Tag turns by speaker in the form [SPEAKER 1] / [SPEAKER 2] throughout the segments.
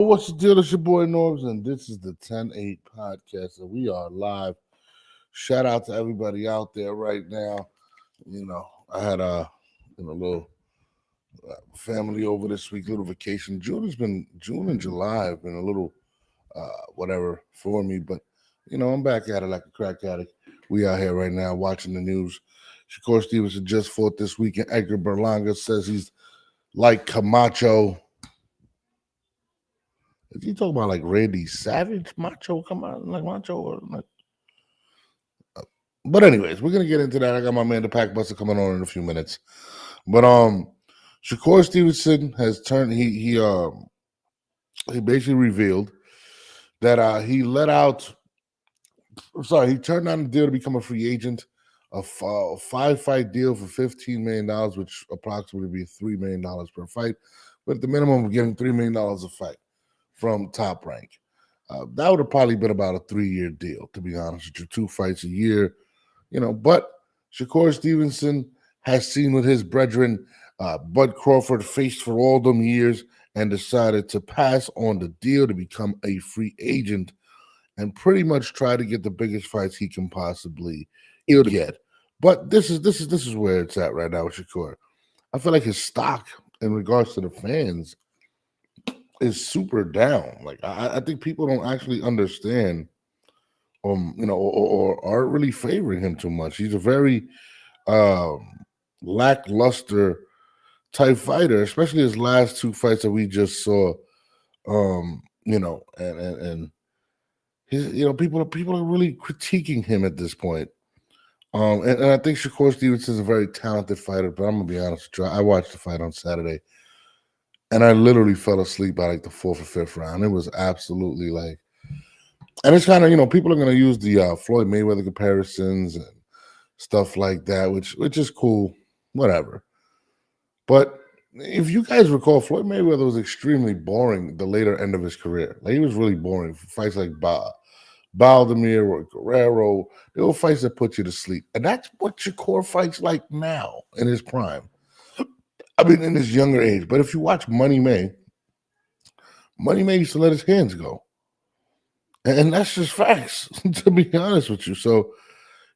[SPEAKER 1] What's the deal? It's your boy Norbs, and this is the 10-8 podcast, and we are live. Shout out to everybody out there right now. I had a little family over this week, little vacation. June and July have been a little whatever for me, but I'm back at it like a crack addict. We out here right now watching the news. Shakur Stevenson just fought this weekend. Edgar Berlanga says he's like Camacho. Is he talking about like Randy Savage, Macho, come on, like Macho, or like? But anyways, we're gonna get into that. I got my man the Pack Buster coming on in a few minutes. But Shakur Stevenson has turned. He basically revealed that he let out. He turned down the deal to become a free agent, a 5-fight deal for $15 million, which approximately be $3 million per fight, but at the minimum of getting $3 million a fight from Top Rank. That would have probably been about a 3-year deal, to be honest with you, 2 fights a year, But Shakur Stevenson has seen what his brethren, Bud Crawford, faced for all them years and decided to pass on the deal to become a free agent and pretty much try to get the biggest fights he can possibly get. But this is where it's at right now with Shakur. I feel like his stock in regards to the fans is super down. Like I think people don't actually understand, or aren't really favoring him too much. He's a very lackluster type fighter, especially his last 2 fights that we just saw. And his, people are really critiquing him at this point. And I think Shakur Stevenson is a very talented fighter, but I'm gonna be honest with you. I watched the fight on Saturday. And I literally fell asleep by like the 4th or 5th round. It was absolutely like, and it's kind of, people are going to use the Floyd Mayweather comparisons and stuff like that, which is cool, whatever. But if you guys recall, Floyd Mayweather was extremely boring the later end of his career. Like, he was really boring. Fights like Baldemir or Guerrero, they were fights that put you to sleep. And that's what Shakur fights like now in his prime. I mean, in his younger age. But if you watch Money May used to let his hands go. And that's just facts, to be honest with you. So,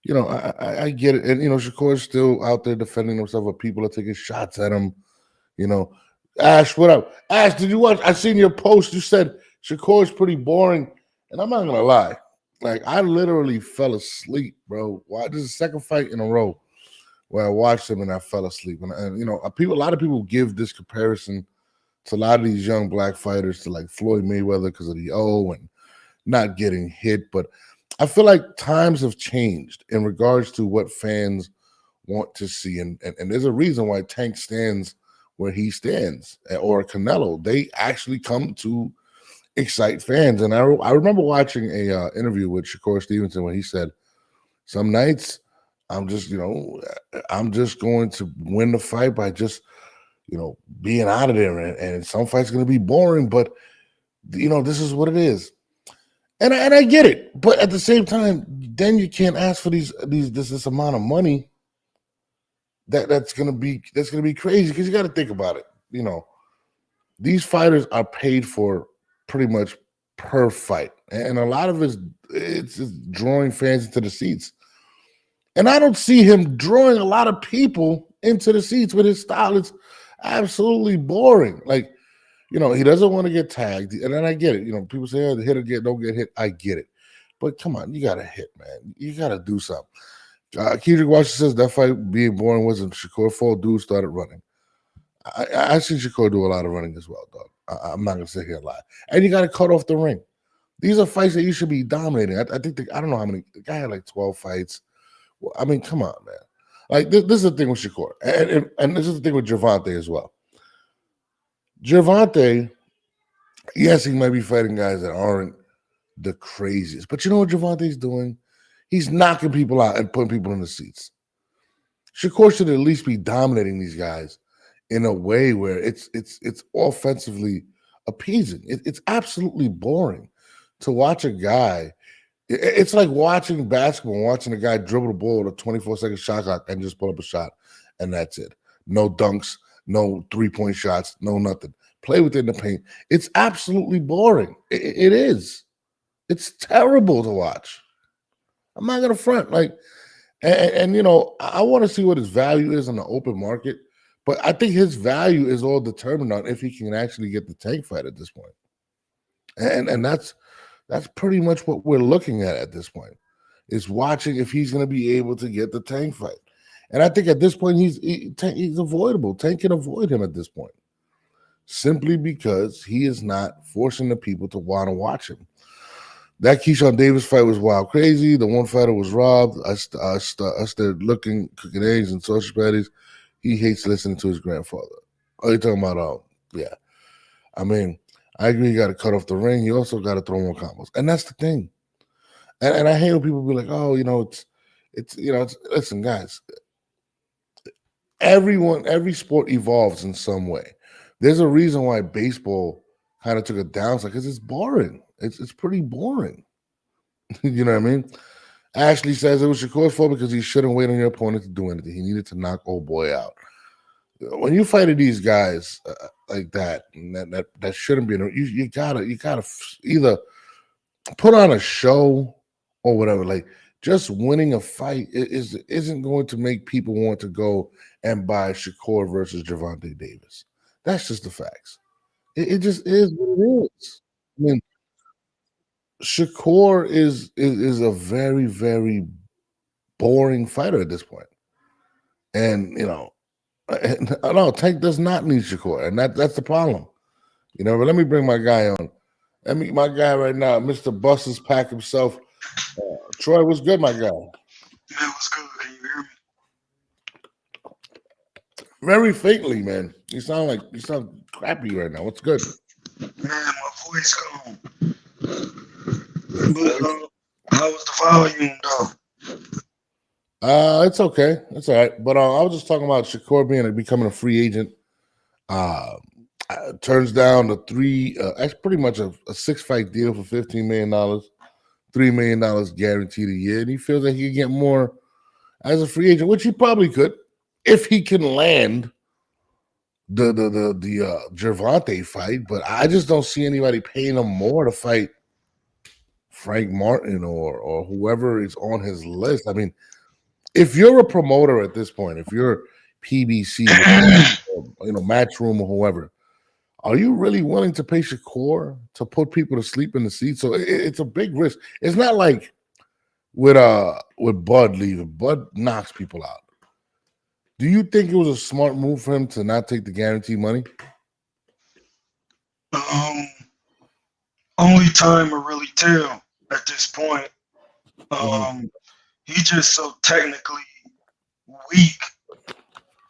[SPEAKER 1] I get it. And, Shakur's still out there defending himself, but people are taking shots at him. Ash, what up? Ash, did you watch? I seen your post. You said Shakur's pretty boring. And I'm not going to lie. Like, I literally fell asleep, bro. Why? This is the second fight in a row where I watched him and I fell asleep. And a lot of people give this comparison to a lot of these young black fighters to like Floyd Mayweather because of the and not getting hit. But I feel like times have changed in regards to what fans want to see. And there's a reason why Tank stands where he stands, or Canelo. They actually come to excite fans. And I remember watching a interview with Shakur Stevenson when he said, some nights I'm just going to win the fight by just, being out of there. And some fights going to be boring, but, this is what it is. And I get it. But at the same time, then you can't ask for this amount of money that's going to be crazy, because you got to think about it. These fighters are paid for pretty much per fight. And a lot of it's drawing fans into the seats. And I don't see him drawing a lot of people into the seats with his style. It's absolutely boring. Like, he doesn't want to get tagged. And then I get it. People say, oh, the hit or don't get hit. I get it. But come on, you got to hit, man. You got to do something. Kedrick Washington says that fight being boring wasn't Shakur. 4 dudes started running. I see Shakur do a lot of running as well, dog. I'm not going to sit here and lie. And you got to cut off the ring. These are fights that you should be dominating. I think, I don't know how many. The guy had like 12 fights. I mean, come on, man. Like, this is the thing with Shakur. And this is the thing with Gervonta as well. Gervonta, yes, he might be fighting guys that aren't the craziest. But you know what Gervonta's doing? He's knocking people out and putting people in the seats. Shakur should at least be dominating these guys in a way where it's offensively appeasing. It's absolutely boring to watch a guy. It's like watching basketball, watching a guy dribble the ball with a 24-second shot clock and just pull up a shot, and that's it. No dunks, no 3-point shots, no nothing. play within the paint. It's absolutely boring. It is. It's terrible to watch. I'm not gonna front. Like, and I want to see what his value is on the open market. But I think his value is all determined on if he can actually get the tank fight at this point. And that's pretty much what we're looking at this point. Is watching if he's going to be able to get the tank fight. And I think at this point he's avoidable. Tank can avoid him at this point simply because he is not forcing the people to want to watch him. That Keyshawn Davis fight was wild crazy. The one fighter was robbed. I started looking, cooking eggs and sausage patties. He hates listening to his grandfather. Oh, you're talking about, yeah. I mean, I agree you got to cut off the ring. You also got to throw more combos. And that's the thing. And I hate when people be like, oh, listen, guys, every sport evolves in some way. There's a reason why baseball kind of took a downside because it's boring. It's pretty boring. You know what I mean? Ashley says it was Shakur's fault because he shouldn't wait on your opponent to do anything. He needed to knock old boy out. When you fight these guys like that, that shouldn't be. You gotta either put on a show or whatever. Like just winning a fight isn't going to make people want to go and buy Shakur versus Gervonta Davis. That's just the facts. It just is what it is. I mean, Shakur is a very, very boring fighter at this point. And no, Tank does not need Shakur, and that's the problem. But let me bring my guy on. Let me my guy right now, Mr. Buster's pack himself. Troy, what's good, my guy?
[SPEAKER 2] Man, what's good? Can you hear me?
[SPEAKER 1] Very faintly, man. You sound crappy right now. What's good?
[SPEAKER 2] Man, my voice gone. But how was the volume though?
[SPEAKER 1] It's okay. It's all right. But I was just talking about Shakur becoming a free agent. Turns down the three. That's pretty much a 6-fight deal for $15 million, $3 million guaranteed a year, and he feels that he can get more as a free agent, which he probably could if he can land the Gervonta fight. But I just don't see anybody paying him more to fight Frank Martin or whoever is on his list. I mean, if you're a promoter at this point, if you're PBC, Matchroom or whoever, are you really willing to pay Shakur to put people to sleep in the seat? So it's a big risk. It's not like with Bud leaving. Bud knocks people out. Do you think it was a smart move for him to not take the guaranteed money?
[SPEAKER 2] Only time will really tell at this point. He just so technically weak.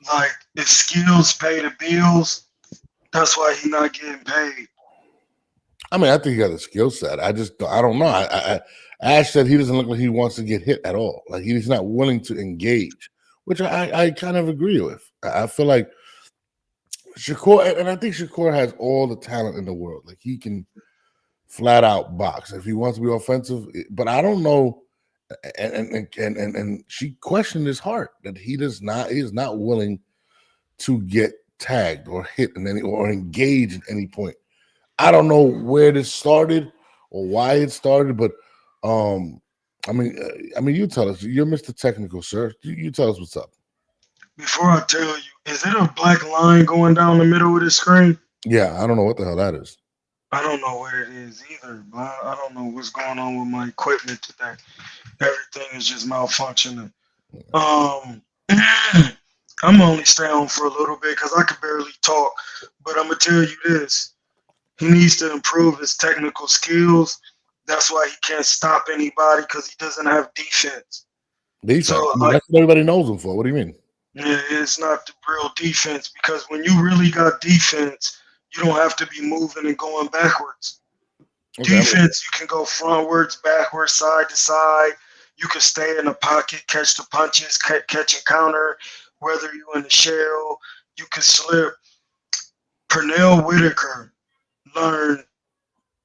[SPEAKER 2] Like if skills pay the bills, that's why he's not getting paid.
[SPEAKER 1] I mean, I think he got a skill set. I don't know. Ash said he doesn't look like he wants to get hit at all. Like he's not willing to engage, which I kind of agree with. I feel like Shakur, and I think Shakur has all the talent in the world. Like he can flat out box if he wants to be offensive. But I don't know. And she questioned his heart that he is not willing to get tagged or hit in any or engage at any point. I don't know where this started or why it started, but I mean, you tell us. You're Mr. Technical, sir. You tell us what's up.
[SPEAKER 2] Before I tell you, is it a black line going down the middle of the screen?
[SPEAKER 1] Yeah, I don't know what the hell that is.
[SPEAKER 2] I don't know what it is either, but I don't know what's going on with my equipment today. Everything is just malfunctioning. I'm only staying on for a little bit because I can barely talk. But I'm gonna tell you this: he needs to improve his technical skills. That's why he can't stop anybody because he doesn't have defense.
[SPEAKER 1] Defense.
[SPEAKER 2] So
[SPEAKER 1] That's what everybody knows him for. What do you mean?
[SPEAKER 2] Yeah, it's not the real defense because when you really got defense, you don't have to be moving and going backwards.
[SPEAKER 1] Okay,
[SPEAKER 2] Defense, you can go frontwards, backwards, side to side. You can stay in the pocket, catch the punches, catch and counter, whether you're in the shell, you can slip. Pernell Whitaker learned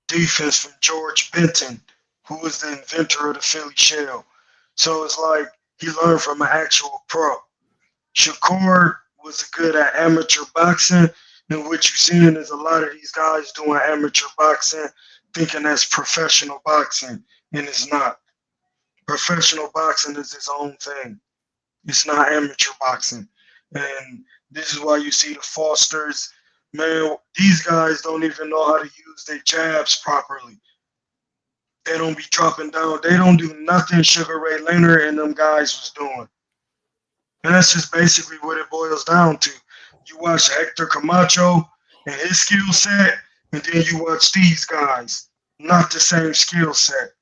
[SPEAKER 2] defense from George Benton, who was the inventor of the Philly shell. So it's like he learned from an actual pro. Shakur was good at amateur boxing, And what you're seeing is a lot of these guys doing amateur boxing, thinking that's professional boxing, and it's not. Professional boxing is its own thing. It's not amateur boxing. And this is why you see the Fosters. Man, these guys don't even know how to use their jabs properly. They don't be dropping down. They don't do nothing Sugar Ray Leonard and them guys was doing. And that's just basically what it boils down to. You watch Hector Camacho and his skill set, and then you watch these guys. Not the same skill set.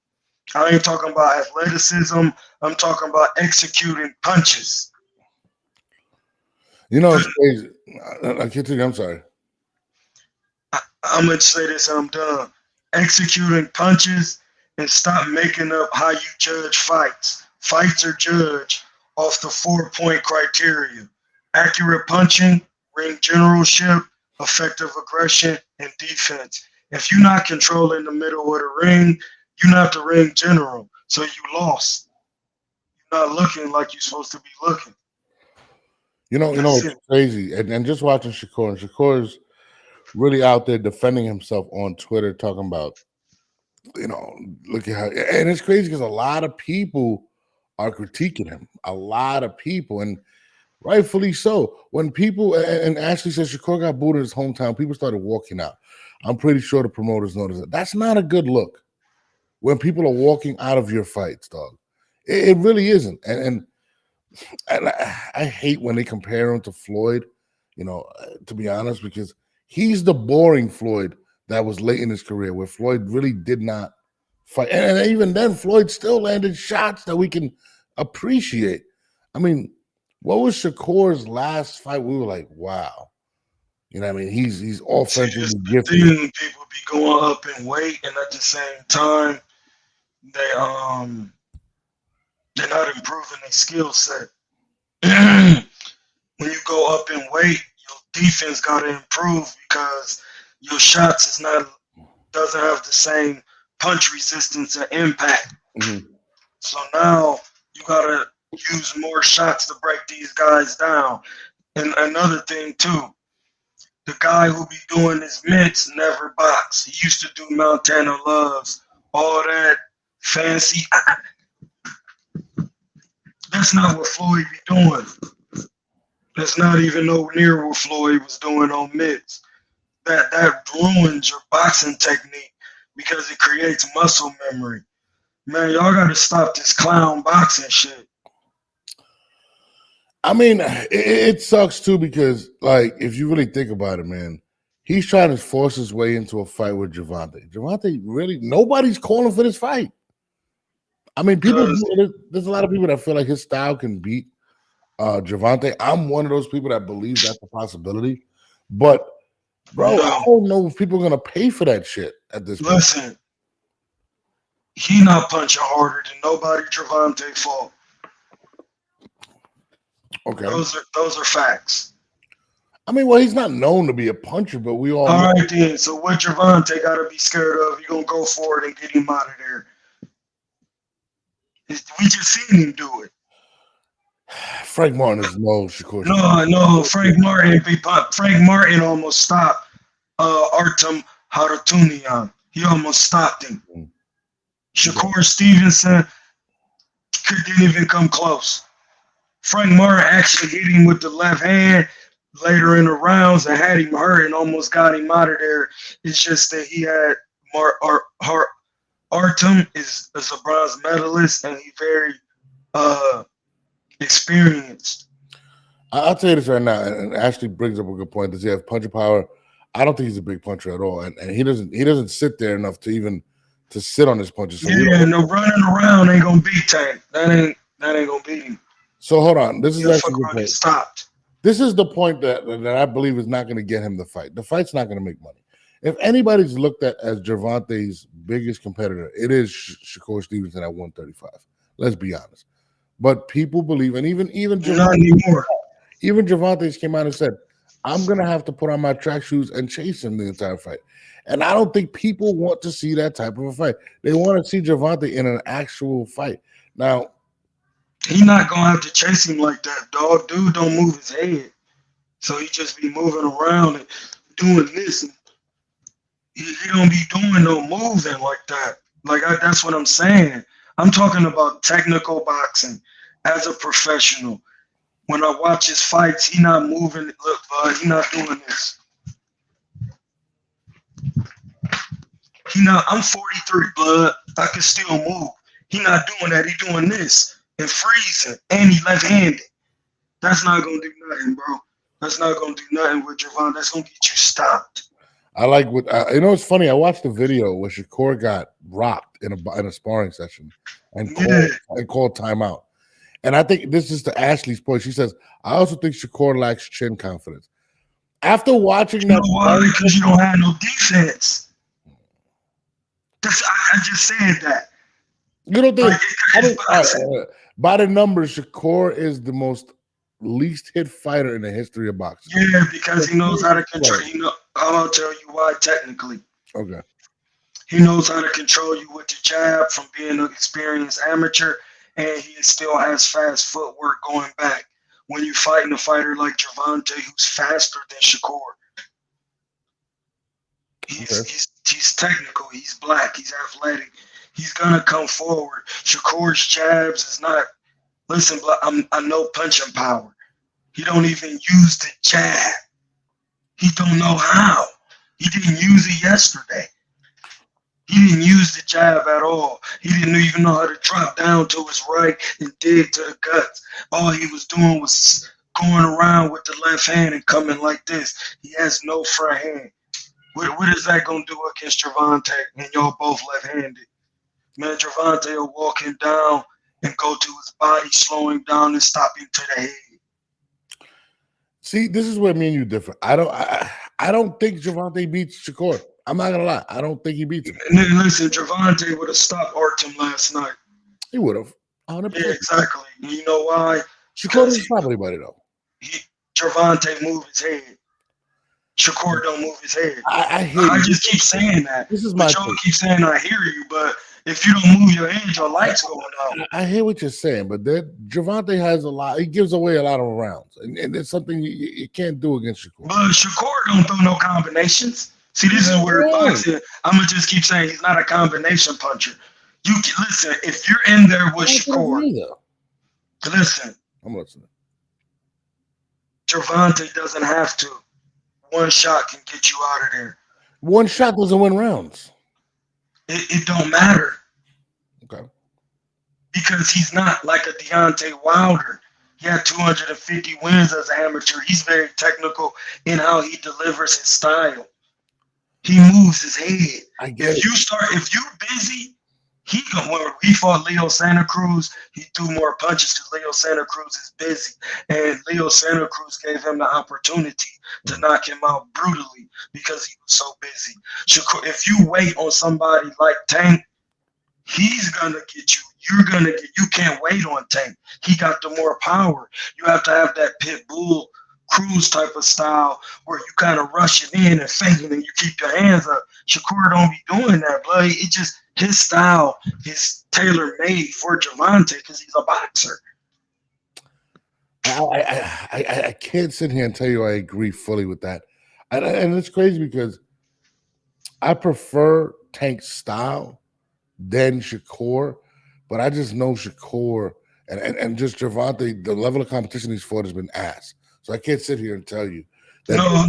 [SPEAKER 2] I ain't talking about athleticism. I'm talking about executing punches.
[SPEAKER 1] You know, it's crazy. I continue. I'm sorry.
[SPEAKER 2] I'm going to say this and I'm done. Executing punches and stop making up how you judge fights. Fights are judged off the 4-point criteria: accurate punching, ring generalship, effective aggression, and defense. If you're not controlling the middle of the ring, you're not the ring general. So you lost. You're not looking like you're supposed to be looking.
[SPEAKER 1] It's crazy. And just watching Shakur, and Shakur's really out there defending himself on Twitter, talking about, look at how, and it's crazy because a lot of people are critiquing him. A lot of people, and rightfully so. When people, and Ashley says Shakur got booed in his hometown, people started walking out. I'm pretty sure the promoters noticed that. That's not a good look when people are walking out of your fights, dog. It really isn't. And I hate when they compare him to Floyd, to be honest, because he's the boring Floyd that was late in his career, where Floyd really did not fight. And even then, Floyd still landed shots that we can appreciate. I mean, what was Shakur's last fight? We were like, wow. You know what I mean? He's offensively gifted.
[SPEAKER 2] People be going up in weight, and at the same time, they're not improving their skill set. When you go up in weight, your defense got to improve because your shots doesn't have the same punch resistance and impact.
[SPEAKER 1] Mm-hmm.
[SPEAKER 2] So now you got to use more shots to break these guys down. And another thing too, the guy who be doing his mitts never box. He used to do Montana Loves, all that fancy. That's not what Floyd be doing. That's not even nowhere near what Floyd was doing on mitts. That ruins your boxing technique because it creates muscle memory. Man, y'all got to stop this clown boxing shit.
[SPEAKER 1] I mean, it sucks too because, like, if you really think about it, man, he's trying to force his way into a fight with Gervonta. Gervonta, really, nobody's calling for this fight. I mean, there's a lot of people that feel like his style can beat Gervonta. I'm one of those people that believe that's a possibility. But, bro, I don't know if people are going to pay for that shit at this point.
[SPEAKER 2] Listen, he not punching harder than nobody Gervonta fought.
[SPEAKER 1] Okay.
[SPEAKER 2] Those are facts.
[SPEAKER 1] I mean, well, he's not known to be a puncher, but we all
[SPEAKER 2] know. Right then. So what Gervonta got to be scared of, you're going to go for it and get him out of there. We just seen him do it.
[SPEAKER 1] Frank Martin is no Shakur.
[SPEAKER 2] No, Frank Martin almost stopped Artem Haratunian. He almost stopped him. Mm-hmm. Shakur Stevenson didn't even come close. Frank Martin actually hit him with the left hand later in the rounds and had him hurt and almost got him out of there. It's just that he had Artem is a bronze medalist and he's very experienced.
[SPEAKER 1] I'll tell you this right now, and Ashley brings up a good point. Does he have puncher power? I don't think he's a big puncher at all, and he doesn't sit there enough to sit on his punches. So
[SPEAKER 2] no running around ain't gonna beat Tank. That ain't gonna beat him.
[SPEAKER 1] So hold on, this is actually a good point.
[SPEAKER 2] Stopped.
[SPEAKER 1] This is the point that I believe is not going to get him the fight. The fight's not going to make money. If anybody's looked at as Gervonta's biggest competitor, it is Shakur Stevenson at 135. Let's be honest. But people believe, and even Gervonta came out and said, I'm going to have to put on my track shoes and chase him the entire fight. And I don't think people want to see that type of a fight. They want to see Gervonta in an actual fight. Now,
[SPEAKER 2] he's not going to have to chase him like that, dog. Dude don't move his head. So he just be moving around and doing this, and he don't be doing no moving like that. That's what I'm saying. I'm talking about technical boxing as a professional. When I watch his fights, he not moving. Look, bud, he not doing this. He not. I'm 43, bud. I can still move. He not doing that. He doing this and freezing, and he left-handed. That's not gonna do nothing, bro. That's not gonna do nothing with Javon. That's gonna get you stopped.
[SPEAKER 1] I like what it's funny. I watched a video where Shakur got rocked in a sparring session and
[SPEAKER 2] Yeah.
[SPEAKER 1] called timeout. And I think this is to Ashley's point. She says, I also think Shakur lacks chin confidence. After watching
[SPEAKER 2] You
[SPEAKER 1] that,
[SPEAKER 2] know why? Because you don't have no defense. I just said that.
[SPEAKER 1] You don't think
[SPEAKER 2] Like,
[SPEAKER 1] by the numbers, Shakur is the most least hit fighter in the history of boxing.
[SPEAKER 2] Yeah, because he knows how to control. I'll tell you why. Technically,
[SPEAKER 1] Okay.
[SPEAKER 2] he knows how to control you with the jab from being an experienced amateur, and he still has fast footwork going back. When you fighting a fighter like Gervonta, who's faster than Shakur, he's technical. He's black. He's athletic. He's gonna come forward. Shakur's jabs is not. Listen, I know punching power. He don't even use the jab. He don't know how. He didn't use it yesterday. He didn't use the jab at all. He didn't even know how to drop down to his right and dig to the guts. All he was doing was going around with the left hand and coming like this. He has no front hand. What is that going to do against Gervonta and y'all both left-handed? Man, Gervonta will walk him down and go to his body, slow him down and stop him to the head.
[SPEAKER 1] See, this is where me and you differ. I don't think Gervonta beats Shakur. I'm not gonna lie. I don't think he beats him.
[SPEAKER 2] And then listen, Gervonta would have stopped Artem last night.
[SPEAKER 1] He would have.
[SPEAKER 2] Yeah, exactly. You know why?
[SPEAKER 1] Shakur doesn't stop anybody though.
[SPEAKER 2] Gervonta move his head. Shakur don't move his head.
[SPEAKER 1] I hear you.
[SPEAKER 2] I just keep saying that.
[SPEAKER 1] This is my
[SPEAKER 2] y'all keep saying I hear you, but if you don't move your head, your light's going out.
[SPEAKER 1] I hear what you're saying, but Gervonta has a lot. He gives away a lot of rounds, and it's something you can't do against Shakur.
[SPEAKER 2] But Shakur don't throw no combinations. See, this is where boxing. I'm gonna just keep saying he's not a combination puncher. You listen. If you're in there with Shakur, listen.
[SPEAKER 1] I'm listening.
[SPEAKER 2] Gervonta doesn't have to. One shot can get you out of there.
[SPEAKER 1] One shot doesn't win rounds.
[SPEAKER 2] It don't matter.
[SPEAKER 1] Okay.
[SPEAKER 2] Because he's not like a Deontay Wilder. He had 250 wins as an amateur. He's very technical in how he delivers his style. He moves his head. If you're busy, when he fought Leo Santa Cruz, he threw more punches because Leo Santa Cruz is busy. And Leo Santa Cruz gave him the opportunity to knock him out brutally because he was so busy. If you wait on somebody like Tank, he's gonna get you. You can't wait on Tank. He got the more power. You have to have that pit bull Cruz type of style where you kind of rush it in and fake it and you keep your hands up. Shakur don't be doing that, but it just his style is tailor made for Gervonta because he's a boxer.
[SPEAKER 1] I can't sit here and tell you I agree fully with that, and it's crazy because I prefer Tank's style than Shakur, but I just know Shakur and just Gervonta, the level of competition he's fought has been ass. So I can't sit here and tell you.
[SPEAKER 2] No,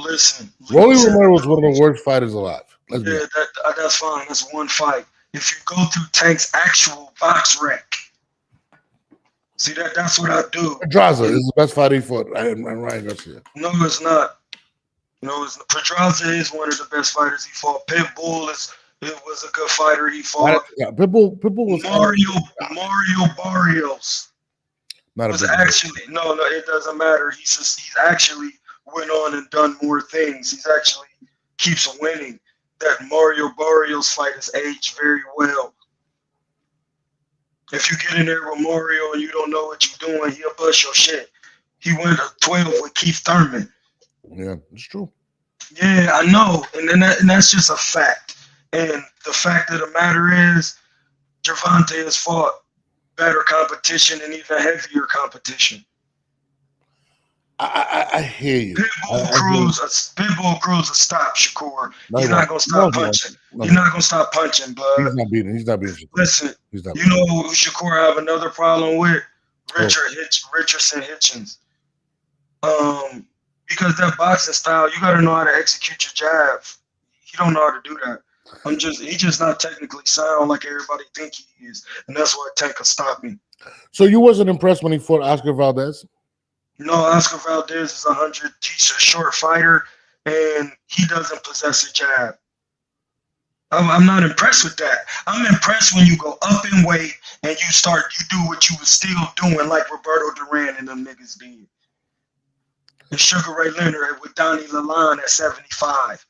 [SPEAKER 2] listen.
[SPEAKER 1] Rolly Romero was one of the worst fighters alive.
[SPEAKER 2] That's fine. That's one fight. If you go through Tank's actual box rec, see that's what I do.
[SPEAKER 1] Pedraza is the best fighter he fought, and Ryan Garcia.
[SPEAKER 2] No, it's not. No, Pedraza is one of the best fighters he fought. Pitbull was a good fighter he fought.
[SPEAKER 1] Yeah, Pitbull was
[SPEAKER 2] Mario Barrios.
[SPEAKER 1] Not
[SPEAKER 2] was actually no, it doesn't matter. He's actually went on and done more things. He's actually keeps winning. That Mario Barrios fight has aged very well. If you get in there with Mario and you don't know what you're doing, he'll bust your shit. He went 12 with Keith Thurman.
[SPEAKER 1] Yeah, it's true.
[SPEAKER 2] Yeah, I know, and that's just a fact. And the fact of the matter is, Gervonta has fought better competition and even heavier competition.
[SPEAKER 1] I hear you.
[SPEAKER 2] Pitbull Cruz will stop Shakur.
[SPEAKER 1] No,
[SPEAKER 2] He's
[SPEAKER 1] he
[SPEAKER 2] not
[SPEAKER 1] won't.
[SPEAKER 2] gonna
[SPEAKER 1] No,
[SPEAKER 2] stop
[SPEAKER 1] he won't.
[SPEAKER 2] punching.
[SPEAKER 1] No,
[SPEAKER 2] He's
[SPEAKER 1] he
[SPEAKER 2] not
[SPEAKER 1] won't.
[SPEAKER 2] gonna stop punching, bud.
[SPEAKER 1] He's not beating Shakur.
[SPEAKER 2] Listen,
[SPEAKER 1] He's not
[SPEAKER 2] you
[SPEAKER 1] beating.
[SPEAKER 2] know who Shakur have another problem with?
[SPEAKER 1] Oh.
[SPEAKER 2] Richardson Hitchens. Because that boxing style, you gotta know how to execute your jab. He don't know how to do that. He's just not technically sound like everybody think he is, and that's why Tank will stop him.
[SPEAKER 1] So you wasn't impressed when he fought Oscar Valdez?
[SPEAKER 2] No, Oscar Valdez is 100. He's a short fighter, and he doesn't possess a jab. I'm not impressed with that. I'm impressed when you go up in weight and you do what you was still doing, like Roberto Duran and them niggas did. And Sugar Ray Leonard with Donnie Lalonde at 75.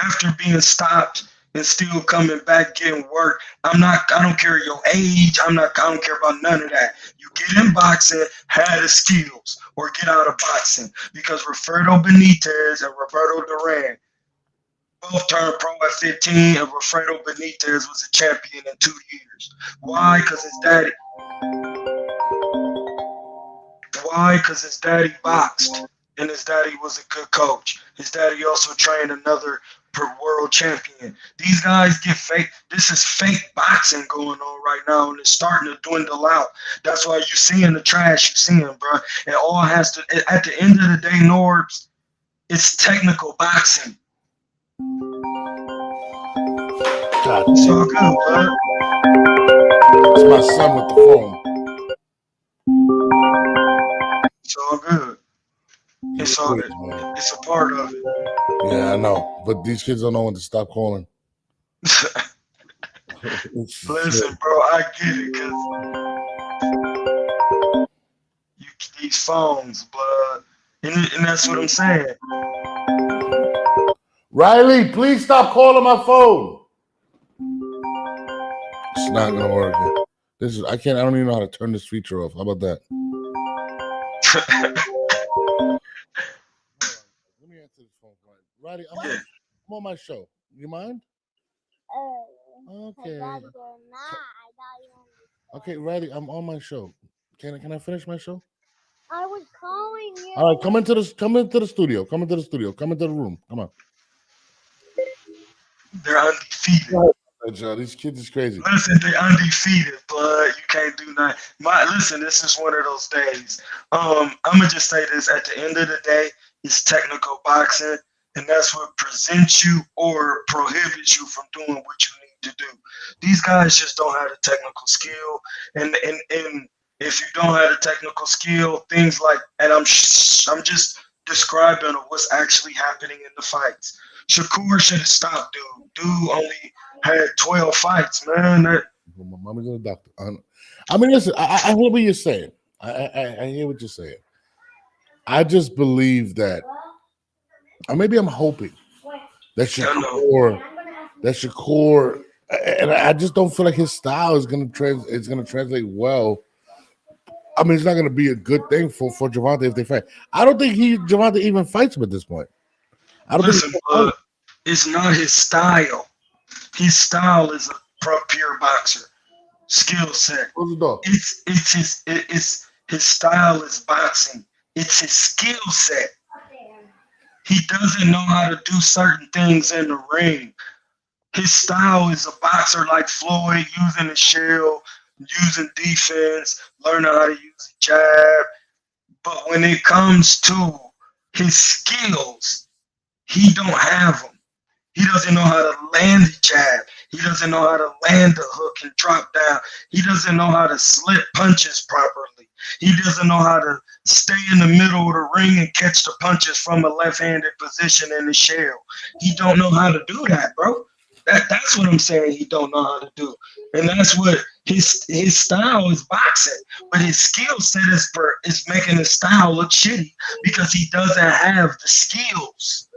[SPEAKER 2] After being stopped and still coming back getting work, I don't care your age. I don't care about none of that. You get in boxing, have the skills, or get out of boxing. Because Roberto Benitez and Roberto Duran both turned pro at 15, and Wilfredo Benitez was a champion in 2 years. Why? Because his daddy. Why? Because his daddy boxed, and his daddy was a good coach. His daddy also trained another world champion. These guys get fake. This is fake boxing going on right now, and it's starting to dwindle out. That's why you seeing the trash you seeing, bro. It all has to. At the end of the day, Norbs, it's technical boxing.
[SPEAKER 1] God,
[SPEAKER 2] it's all good, bud.
[SPEAKER 1] It's my son with the phone.
[SPEAKER 2] It's all good. It's a part of it.
[SPEAKER 1] Yeah, I know. But these kids don't know when to stop calling.
[SPEAKER 2] Listen, bro, I get it, because these phones, blood. And that's what I'm saying.
[SPEAKER 1] Riley, please stop calling my phone. It's not gonna work. I don't even know how to turn this feature off. How about that? Let me answer this phone. Riley, I'm on my show. You mind? Okay. Okay, Riley, I'm on my show. Can I finish my show?
[SPEAKER 3] I was calling you.
[SPEAKER 1] All right, come into the studio. Come into the room. Come on.
[SPEAKER 2] They're undefeated.
[SPEAKER 1] These kids is crazy.
[SPEAKER 2] Listen, they're undefeated, but you can't do nothing. Listen, this is one of those days. I'm gonna just say this: at the end of the day, it's technical boxing, and that's what presents you or prohibits you from doing what you need to do. These guys just don't have the technical skill, and if you don't have the technical skill, things like, and I'm just describing what's actually happening in the fights. Shakur should have stopped dude. Dude only had 12 fights, man.
[SPEAKER 1] My mommy's a doctor. I mean, listen, I hear what you're saying. I hear what you're saying. I just believe that, or maybe I'm hoping that Shakur, and I just don't feel like his style is gonna translate well. I mean, it's not gonna be a good thing for Gervonta if they fight. I don't think Gervonta even fights him at this point.
[SPEAKER 2] Listen, but it's not his style. His style is a pure boxer. Skill set. It's his style is boxing. It's his skill set. He doesn't know how to do certain things in the ring. His style is a boxer like Floyd, using the shell, using defense, learning how to use the jab. But when it comes to his skills, he don't have them. He doesn't know how to land the jab. He doesn't know how to land the hook and drop down. He doesn't know how to slip punches properly. He doesn't know how to stay in the middle of the ring and catch the punches from a left-handed position in the shell. He don't know how to do that, bro. That's what I'm saying. He don't know how to do, and that's what his style is boxing. But his skill set is making his style look shitty because he doesn't have the skills.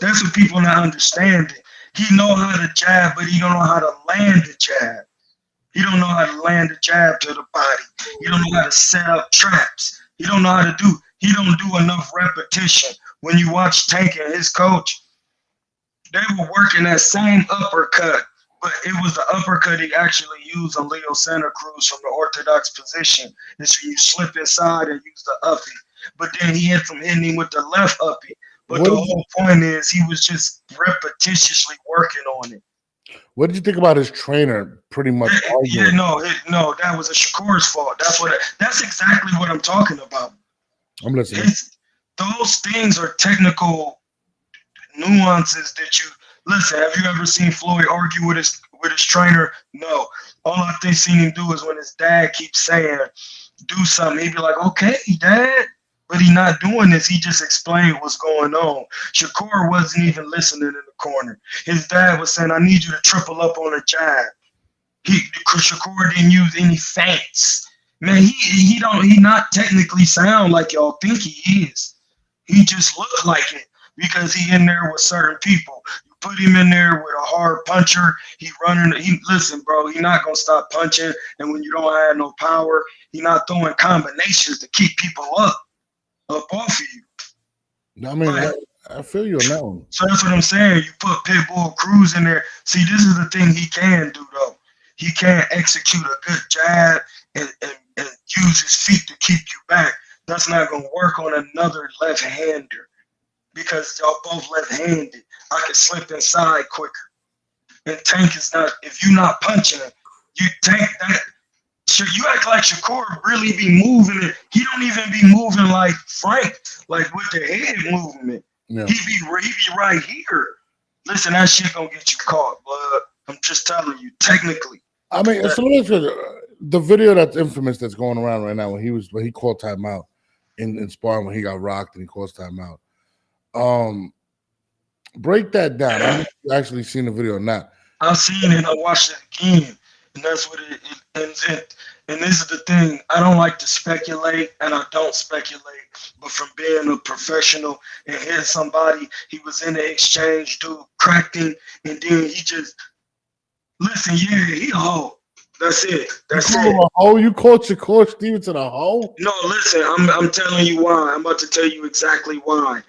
[SPEAKER 2] That's what people not understanding. He know how to jab, but he don't know how to land the jab. He don't know how to land the jab to the body. He don't know how to set up traps. He don't know how to do. He don't do enough repetition. When you watch Tank and his coach, they were working that same uppercut, but it was the uppercut he actually used on Leo Santa Cruz from the orthodox position. Is you slip inside and use the uppie. but then he had from hitting him with the left uppy. But
[SPEAKER 1] What
[SPEAKER 2] the
[SPEAKER 1] did,
[SPEAKER 2] whole point is he was just repetitiously working on it.
[SPEAKER 1] what did you think about his trainer pretty much arguing?
[SPEAKER 2] No, that was a Shakur's fault. That's exactly what I'm talking about.
[SPEAKER 1] I'm listening.
[SPEAKER 2] Those things are technical nuances that you listen. Have you ever seen Floyd argue with his trainer? No. All I think seen him do is when his dad keeps saying, "Do something," he'd be like, "Okay, Dad," but he not doing this. He just explained what's going on. Shakur wasn't even listening in the corner. His dad was saying, "I need you to triple up on a jab." Shakur didn't use any feints. Man, he not technically sound like y'all think he is. He just looked like it because he in there with certain people. You put him in there with a hard puncher, listen, bro, he not gonna stop punching. And when you don't have no power, he not throwing combinations to keep people up off of you.
[SPEAKER 1] I mean, I feel you on that one.
[SPEAKER 2] So that's what I'm saying. You put Pitbull Cruz in there. See, this is the thing he can do though. He can't execute a good jab and use his feet to keep you back. That's not gonna work on another left-hander because y'all both left-handed. I can slip inside quicker. And Tank is not. If you're not punching, you Tank that. You act like Shakur really be moving it. He don't even be moving like Frank, like with the head movement.
[SPEAKER 1] Yeah.
[SPEAKER 2] He be right here. Listen, that shit gonna get you caught, blood. I'm just telling you, technically.
[SPEAKER 1] I mean, so the video that's infamous that's going around right now when he called timeout in sparring when he got rocked and he calls timeout. Break that down. I haven't actually seen the video or not.
[SPEAKER 2] I've seen it. I watched it again, and that's what it ends in. And this is the thing. I don't like to speculate, and I don't speculate. But from being a professional and hearing somebody, he was in the exchange, dude cracked him, and then he just listen. Yeah, he a hoe. That's it. That's it.
[SPEAKER 1] A hoe? You called Shakur Stevenson a hoe?
[SPEAKER 2] No, listen. I'm telling you why. I'm about to tell you exactly why.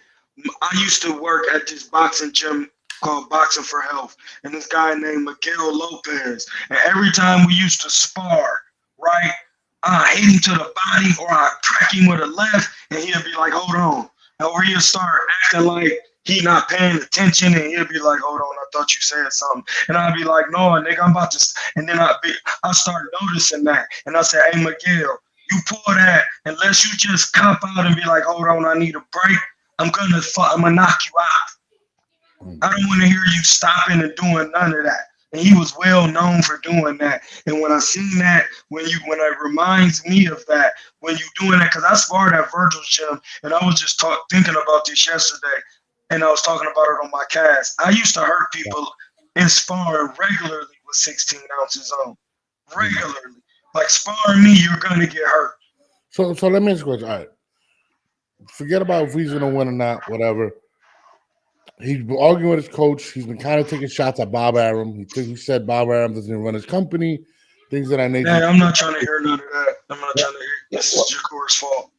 [SPEAKER 2] I used to work at this boxing gym called Boxing for Health, and this guy named Miguel Lopez. And every time we used to spar, right, I hit him to the body or I crack him with a left, and he'll be like, "Hold on," or he'll start acting like he not paying attention, and he'll be like, "Hold on, I thought you said something," and I'll be like, "No, nigga, I'm about to," and then I start noticing that, and I say, "Hey, Miguel, you pull that unless you just cop out and be like, hold on, I need a break. I'm gonna knock you out. I don't want to hear you stopping and doing none of that." And he was well known for doing that. And when I seen that, when it reminds me of that, when you doing that, because I sparred at Virgil's gym, and I was just thinking about this yesterday, and I was talking about it on my cast. I used to hurt people in sparring regularly with 16 ounces on, regularly. Like sparring me, you're gonna get hurt.
[SPEAKER 1] So let me ask you a question. All right. Forget about if he's gonna win or not, whatever. He's been arguing with his coach. He's been kind of taking shots at Bob Arum. He said Bob Arum doesn't even run his company, things of that nature.
[SPEAKER 2] Man, I'm not trying to hear none of that. I'm not trying to hear. This is Shakur's fault.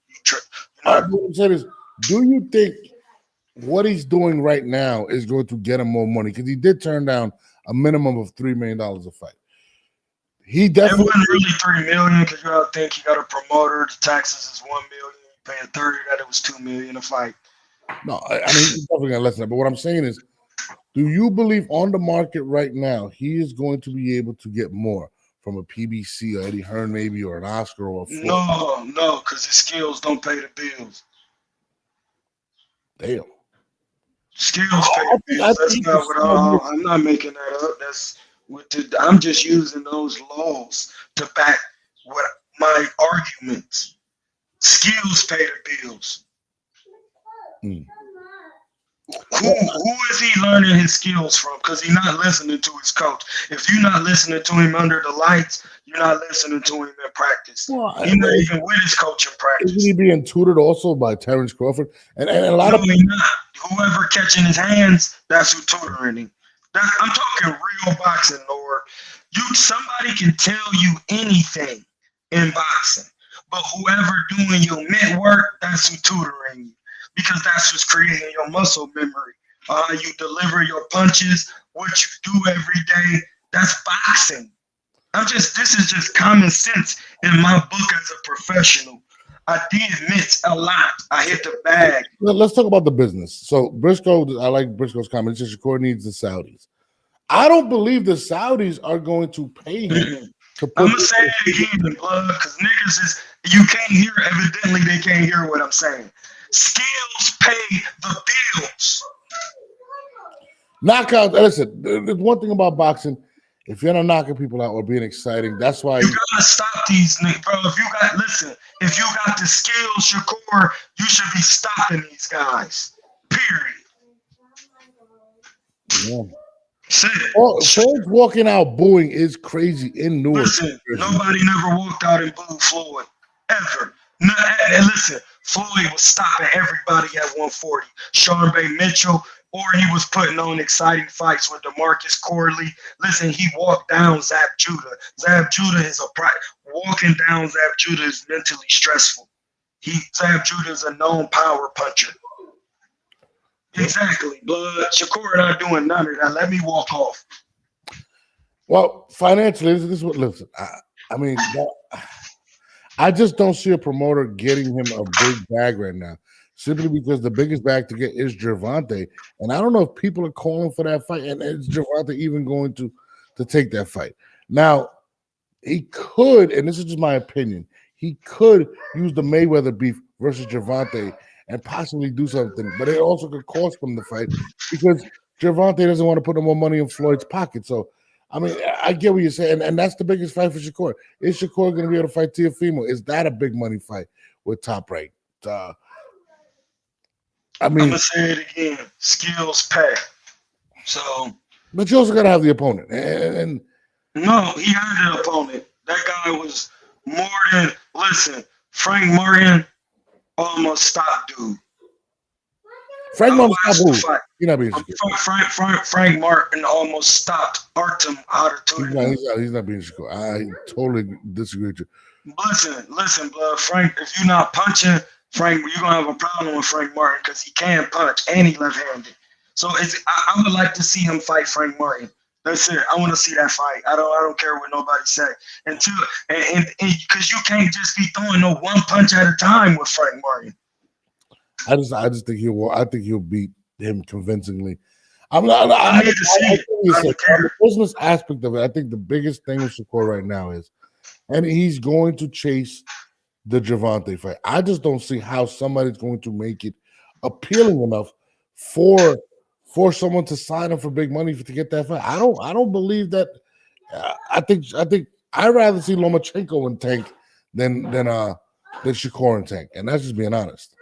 [SPEAKER 1] What I'm saying is, do you think what he's doing right now is going to get him more money? Because he did turn down a minimum of $3 million a fight. He definitely
[SPEAKER 2] it wasn't really $3 million because you gotta think he got a promoter. The taxes is $1 million. Paying 30, that it was $2 million a fight.
[SPEAKER 1] No, I mean he's definitely gonna listen. But what I'm saying is, do you believe on the market right now he is going to be able to get more from a PBC or Eddie Hearn maybe or an Oscar or a Ford?
[SPEAKER 2] No, because his skills don't pay the bills.
[SPEAKER 1] Damn.
[SPEAKER 2] Skills pay the bills. That's not what I'm not making that up. That's I'm just using those laws to back what my arguments. Skills pay the bills. Who is he learning his skills from? Because he's not listening to his coach. If you're not listening to him under the lights, you're not listening to him in practice. Well, he's not even with his coach in practice.
[SPEAKER 1] Isn't he being tutored also by Terrence Crawford? And a lot of
[SPEAKER 2] people not. Whoever catching his hands, that's who tutoring him. I'm talking real boxing, Lord. Somebody can tell you anything in boxing. But whoever doing your mitt work, that's who tutoring you. Because that's what's creating your muscle memory. How you deliver your punches, what you do every day. That's boxing. This is just common sense in my book as a professional. I did miss a lot. I hit the bag.
[SPEAKER 1] Let's talk about the business. So Briscoe, I like Briscoe's comment. It's just Shakur needs the Saudis. I don't believe the Saudis are going to pay him to put.
[SPEAKER 2] I'm gonna say it again, blood, because niggas is you can't hear. Evidently, they can't hear what I'm saying. Skills pay the bills.
[SPEAKER 1] Knockout. Listen, there's one thing about boxing. If you're not knocking people out or being exciting, that's why
[SPEAKER 2] you gotta stop these niggas, bro. If you got the skills, Shakur, you should be stopping these guys. Period.
[SPEAKER 1] Yeah. Fans walking out booing is crazy in Newark.
[SPEAKER 2] Listen, nobody never walked out and booed Floyd ever. No, and listen, Floyd was stopping everybody at 140. Sean Bay Mitchell. Or he was putting on exciting fights with DeMarcus Corley. Listen, he walked down Zab Judah. Zab Judah is walking down Zab Judah is mentally stressful. Zab Judah is a known power puncher. Exactly, blood. Shakur not doing none of that. Let me walk off.
[SPEAKER 1] Well, financially, this is what. Listen, I just don't see a promoter getting him a big bag right now. Simply because the biggest bag to get is Gervonta. And I don't know if people are calling for that fight. And is Gervonta even going to take that fight? Now, he could, and this is just my opinion, he could use the Mayweather beef versus Gervonta and possibly do something. But it also could cost him the fight because Gervonta doesn't want to put no more money in Floyd's pocket. So, I mean, I get what you're saying. And that's the biggest fight for Shakur. Is Shakur going to be able to fight Teofimo? Is that a big money fight with Top Rank?
[SPEAKER 2] I'm gonna say it again. Skills pay. So,
[SPEAKER 1] but you also gotta have the opponent. And
[SPEAKER 2] no, he had the opponent. That guy was more than. Listen, Frank Martin almost stopped dude.
[SPEAKER 1] Frank Martin stopped who?
[SPEAKER 2] Frank Martin almost stopped Artem Harutyunyan.
[SPEAKER 1] He's not being Shakur. I totally disagree with you.
[SPEAKER 2] Listen, blood. Frank, if you're not punching. Frank, you're gonna have a problem with Frank Martin because he can punch and he's left-handed. So I would like to see him fight Frank Martin. That's it. I want to see that fight. I don't care what nobody say. And because you can't just be throwing no one punch at a time with Frank Martin.
[SPEAKER 1] I just think he'll beat him convincingly.
[SPEAKER 2] I need to see it.
[SPEAKER 1] The business aspect of it, I think the biggest thing with Shakur right now is, and he's going to chase the Gervonta fight. I just don't see how somebody's going to make it appealing enough for someone to sign up for big money to get that fight. I don't believe that. I think I'd rather see Lomachenko and Tank than Shakur and Tank, and that's just being honest.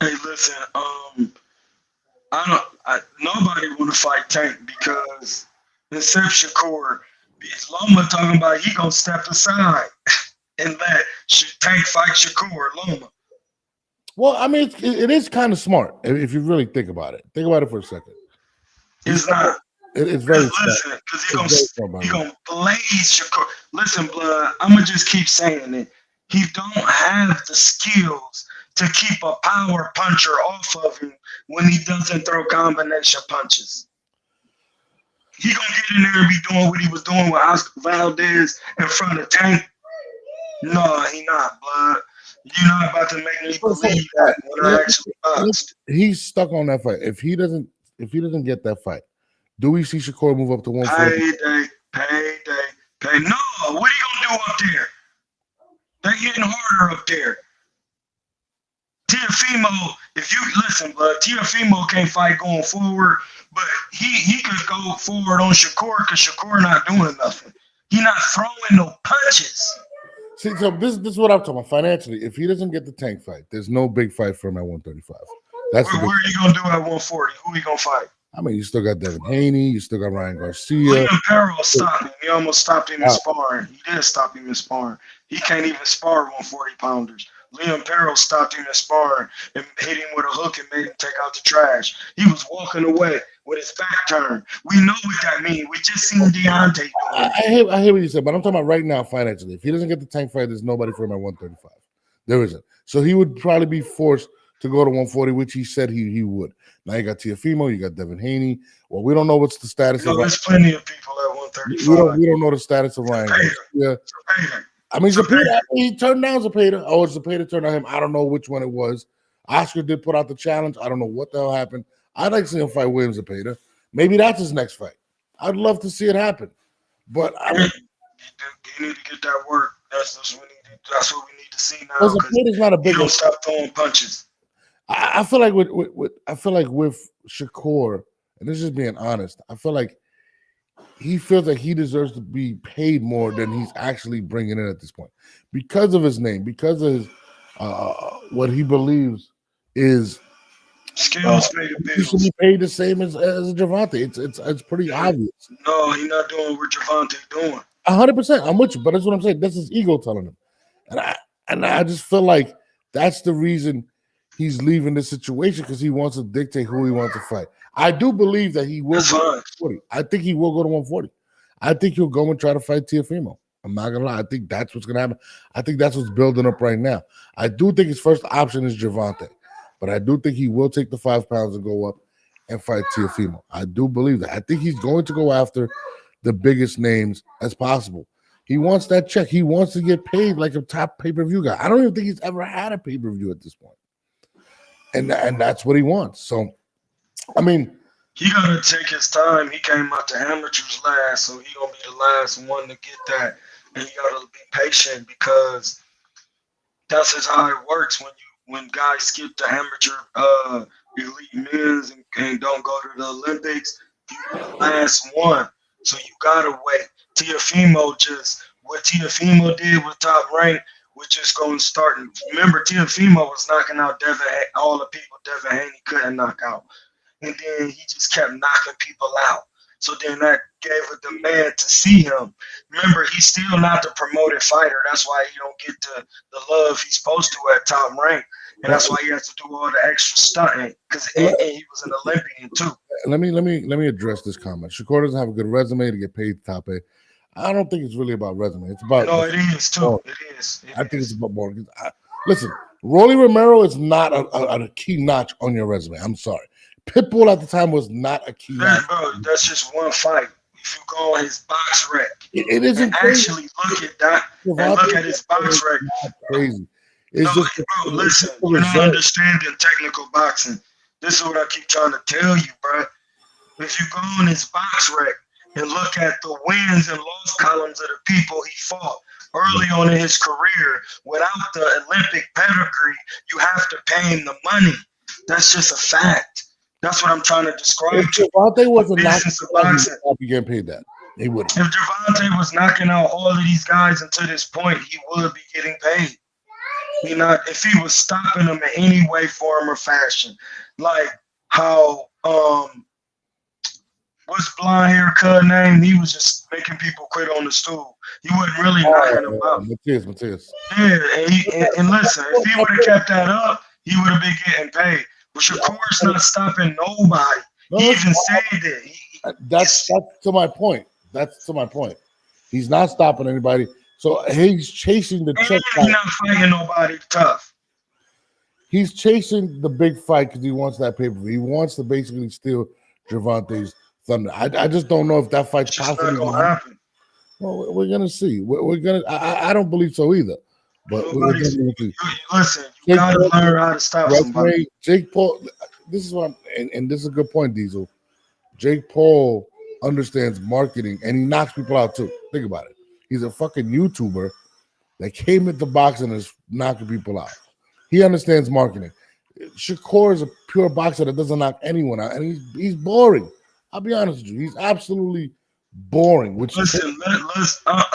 [SPEAKER 2] Hey, listen, nobody want to fight Tank because except Shakur, Loma talking about he gonna step aside. And let Tank fight Shakur Loma.
[SPEAKER 1] Well, I mean, it is kind of smart if you really think about it. Think about it for a second.
[SPEAKER 2] It's not.
[SPEAKER 1] It's very
[SPEAKER 2] listen, because he gonna blaze Shakur. Listen, blood. I'm gonna just keep saying it. He don't have the skills to keep a power puncher off of him when he doesn't throw combination punches. He gonna get in there and be doing what he was doing with Oscar Valdez in front of Tank. No, he not, blood. You're not about to make me believe that when I actually boxed.
[SPEAKER 1] He's stuck on that fight. If he doesn't get that fight, do we see Shakur move up to 140?
[SPEAKER 2] Payday. No, what are you gonna do up there? They're getting harder up there. Teofimo, if you listen, blood, Teofimo can't fight going forward, but he could go forward on Shakur because Shakur not doing nothing. He not throwing no punches.
[SPEAKER 1] See, so this is what I'm talking about financially. If he doesn't get the Tank fight, there's no big fight for him at 135.
[SPEAKER 2] Where are you gonna do at 140? Who you gonna fight?
[SPEAKER 1] I mean, you still got Devin Haney, you still got Ryan Garcia.
[SPEAKER 2] Liam Perrell stopped him. He almost stopped him in sparring. He did stop him in sparring. He can't even spar 140 pounders. Liam Perrell stopped him in sparring and hit him with a hook and made him take out the trash. He was walking away with his back turned. We know what that means. We just seen Deontay do it.
[SPEAKER 1] I hear what you said, but I'm talking about right now financially. If he doesn't get the Tank fight, there's nobody for him at 135. There isn't. So he would probably be forced to go to 140, which he said he would. Now you got Teofimo, you got Devin Haney. Well, we don't know what's the status of.
[SPEAKER 2] There's plenty of people at 135.
[SPEAKER 1] We don't know the status of Ryan Garcia. I mean,
[SPEAKER 2] Zepeda.
[SPEAKER 1] he turned down Zepeda. Oh, Zepeda turned down him. I don't know which one it was. Oscar did put out the challenge. I don't know what the hell happened. I'd like to see him fight William Zepeda. Maybe that's his next fight. I'd love to see it happen. But I mean,
[SPEAKER 2] You need to get that work. That's what we need to see now.
[SPEAKER 1] well,
[SPEAKER 2] Because
[SPEAKER 1] Zepeda's not a
[SPEAKER 2] he
[SPEAKER 1] big.
[SPEAKER 2] don't stop throwing punches.
[SPEAKER 1] I feel like with Shakur, and this is just being honest. I feel like he feels like he deserves to be paid more than he's actually bringing in at this point because of his name, because of his what he believes is
[SPEAKER 2] Skills pay the
[SPEAKER 1] he should
[SPEAKER 2] bills.
[SPEAKER 1] be paid the same as Javante. It's pretty obvious.
[SPEAKER 2] No, he's not doing what Javante doing.
[SPEAKER 1] 100%. I'm with you, but that's what I'm saying. That's his ego telling him, and I just feel like that's the reason he's leaving this situation because he wants to dictate who he wants to fight. I do believe that he will
[SPEAKER 2] That's
[SPEAKER 1] go to
[SPEAKER 2] fine.
[SPEAKER 1] 140. I think he will go to 140. I think he'll go and try to fight Teofimo. I'm not gonna lie. I think that's what's gonna happen. I think that's what's building up right now. I do think his first option is Javante, but I do think he will take the 5 pounds and go up and fight Teofimo. I do believe that. I think he's going to go after the biggest names as possible. He wants that check. He wants to get paid like a top pay-per-view guy. I don't even think he's ever had a pay-per-view at this point. And that's what he wants. So, I mean,
[SPEAKER 2] He gotta take his time. He came out the amateurs last, so he gonna be the last one to get that. And you gotta be patient because that's just how it works when guys skip the amateur elite men's and don't go to the Olympics. You're the last one, so you gotta wait. Teofimo just what Teofimo did with Top Rank, we're just gonna start. Remember, Teofimo was knocking out all the people Devin Haney couldn't knock out, and then he just kept knocking people out. So then that gave a demand to see him. Remember, he's still not the promoted fighter. That's why he don't get the love he's supposed to at Top Rank, and that's why he has to do all the extra stunting because and he was an Olympian too.
[SPEAKER 1] let me address this comment. Shakur doesn't have a good resume to get paid top A. I don't think it's really about resume. It's about
[SPEAKER 2] No, it is too. It is.
[SPEAKER 1] I think it's about more. Listen, Rolly Romero is not a key notch on your resume. I'm sorry. Pitbull at the time was not a key notch.
[SPEAKER 2] Bro, that's just one fight. If you go on his box rec
[SPEAKER 1] It isn't
[SPEAKER 2] and actually look at that and look at his box rec,
[SPEAKER 1] crazy. It's
[SPEAKER 2] no,
[SPEAKER 1] just
[SPEAKER 2] bro, listen, you're not understanding technical boxing. This is what I keep trying to tell you, bro. If you go on his box rec and look at the wins and loss columns of the people he fought early on in his career, without the Olympic pedigree, you have to pay him the money. That's just a fact. That's what I'm trying to describe
[SPEAKER 1] if
[SPEAKER 2] to you.
[SPEAKER 1] Javante wasn't
[SPEAKER 2] Business of boxing.
[SPEAKER 1] he getting paid that. He wouldn't.
[SPEAKER 2] If Javante was knocking out all of these guys until this point, he would be getting paid. If he was stopping them in any way, form, or fashion, like how what's blonde hair cut name? He was just making people quit on the stool. He wasn't really knocking them out.
[SPEAKER 1] Matias.
[SPEAKER 2] Yeah, and listen, if he would have kept that up, he would have been getting paid. But Shakur's not stopping nobody. He even said that.
[SPEAKER 1] That's to my point. That's to my point. He's not stopping anybody. So he's chasing the check.
[SPEAKER 2] He's not fighting nobody tough.
[SPEAKER 1] He's chasing the big fight because he wants that pay-per-view. He wants to basically steal Javante's thunder. I just don't know if that fight's possibly
[SPEAKER 2] going to happen.
[SPEAKER 1] Well, we're gonna see. We're gonna. I don't believe so either. But we're gonna see.
[SPEAKER 2] Listen, you gotta learn how to stop somebody.
[SPEAKER 1] Jake Paul. This is what and this is a good point, Diesel. Jake Paul understands marketing and he knocks people out too. Think about it. He's a fucking YouTuber that came into boxing and is knocking people out. He understands marketing. Shakur is a pure boxer that doesn't knock anyone out, and he's boring. I'll be honest with you. He's absolutely boring.
[SPEAKER 2] Listen,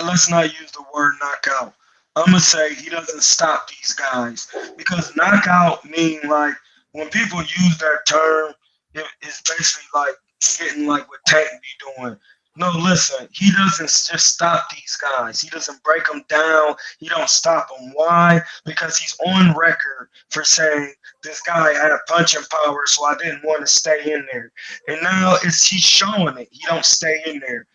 [SPEAKER 2] let's not use the word knockout. I'm gonna say he doesn't stop these guys because knockout mean like when people use that term, it's basically like getting like what Tank be doing. No, listen, he doesn't just stop these guys. He doesn't break them down. He don't stop them. Why? Because he's on record for saying this guy had a punching power, so I didn't want to stay in there. And now he's showing it. He don't stay in there.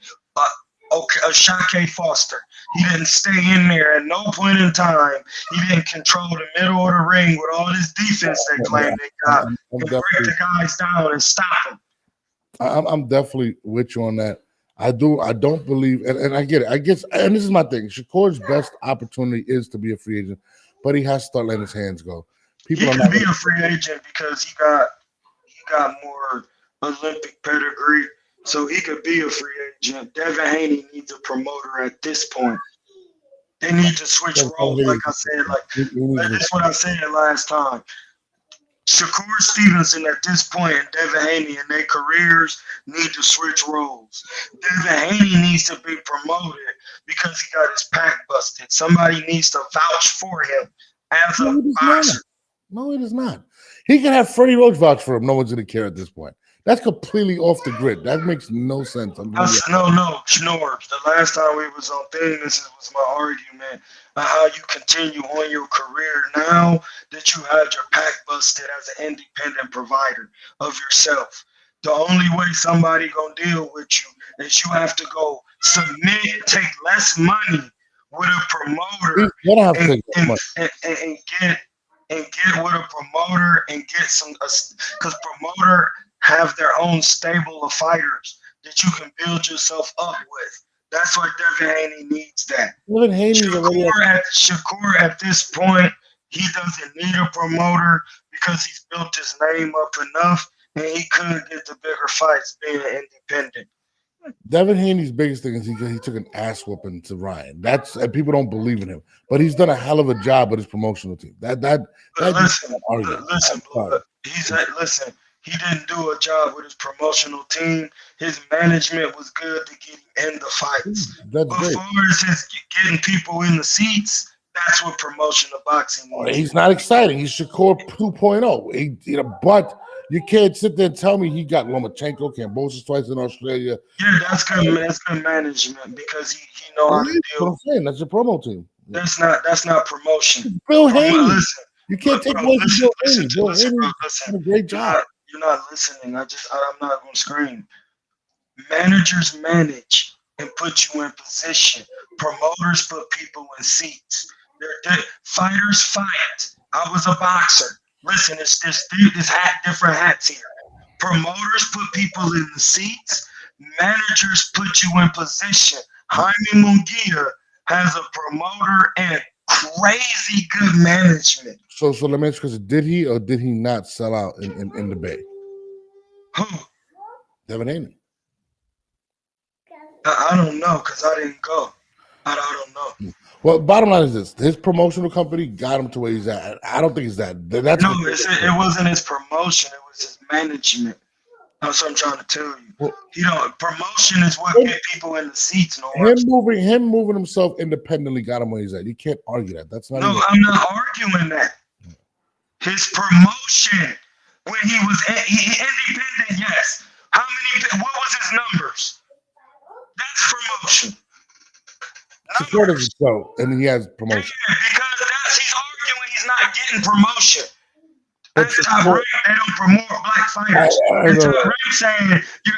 [SPEAKER 2] Shakur Foster, he didn't stay in there at no point in time. He didn't control the middle of the ring with all this defense they claim they got and break the guys down and stop them.
[SPEAKER 1] I'm definitely with you on that. I don't believe, and I get it. I guess, and this is my thing. Shakur's best opportunity is to be a free agent, but he has to start letting his hands go.
[SPEAKER 2] He
[SPEAKER 1] People are
[SPEAKER 2] can
[SPEAKER 1] not.
[SPEAKER 2] be a free agent because he got more Olympic pedigree, so he could be a free agent. Devin Haney needs a promoter at this point. They need to switch roles, like I said. That's what I said last time. Shakur Stevenson at this point and Devin Haney in their careers need to switch roles. Devin Haney needs to be promoted because he got his pack busted. Somebody needs to vouch for him as a boxer.
[SPEAKER 1] No, it is not. He can have Freddie Roach vouch for him. No one's going to care at this point. That's completely off the grid. That makes no sense.
[SPEAKER 2] No, Schnorbs. The last time we was on thing, this was my argument on how you continue on your career now that you had your pack busted as an independent provider of yourself. The only way somebody gonna deal with you is you have to go submit, take less money with a promoter and get with a promoter and get some, because promoter have their own stable of fighters that you can build yourself up with. That's why Devin Haney needs that. Shakur at this point, he doesn't need a promoter because he's built his name up enough and he could get the bigger fights being independent.
[SPEAKER 1] Devin Haney's biggest thing is he took an ass whooping to Ryan. And people don't believe in him, but he's done a hell of a job with his promotional team.
[SPEAKER 2] Listen. He didn't do a job with his promotional team. His management was good to get him in the fights. But as far as his getting people in the seats, that's what promotion of boxing is.
[SPEAKER 1] He's not exciting. He's Shakur 2.0. But you can't sit there and tell me he got Lomachenko, Kambosos twice in Australia.
[SPEAKER 2] Yeah, that's good management because he know how to deal.
[SPEAKER 1] What I'm saying, that's your promo team.
[SPEAKER 2] That's not promotion.
[SPEAKER 1] Bill Haney. Listen, you can't take away from Bill Haney. Bill Haney did a great job.
[SPEAKER 2] You're not listening. I'm not going to scream. Managers manage and put you in position. Promoters put people in seats. Fighters fight. I was a boxer. Listen, it's different hats here. Promoters put people in the seats. Managers put you in position. Jaime Munguia has a promoter and crazy good management.
[SPEAKER 1] So let me ask you, did he or did he not sell out in the Bay?
[SPEAKER 2] Who?
[SPEAKER 1] Devin Haney.
[SPEAKER 2] I don't know because I didn't go. I don't know.
[SPEAKER 1] Well, bottom line is this: his promotional company got him to where he's at. I don't think it's that.
[SPEAKER 2] It wasn't his promotion; it was his management. That's what I'm trying to tell you. Well, promotion is what get people in the seats.
[SPEAKER 1] Him moving himself independently got him where he's at. You can't argue that. That's not.
[SPEAKER 2] No, I'm not arguing that. His promotion when he was independent, yes. What was his numbers? That's promotion.
[SPEAKER 1] Support of his show, and he has promotion.
[SPEAKER 2] Yeah, because he's arguing he's not getting promotion. That's top rank. They don't promote black fighters. It's top rank saying you're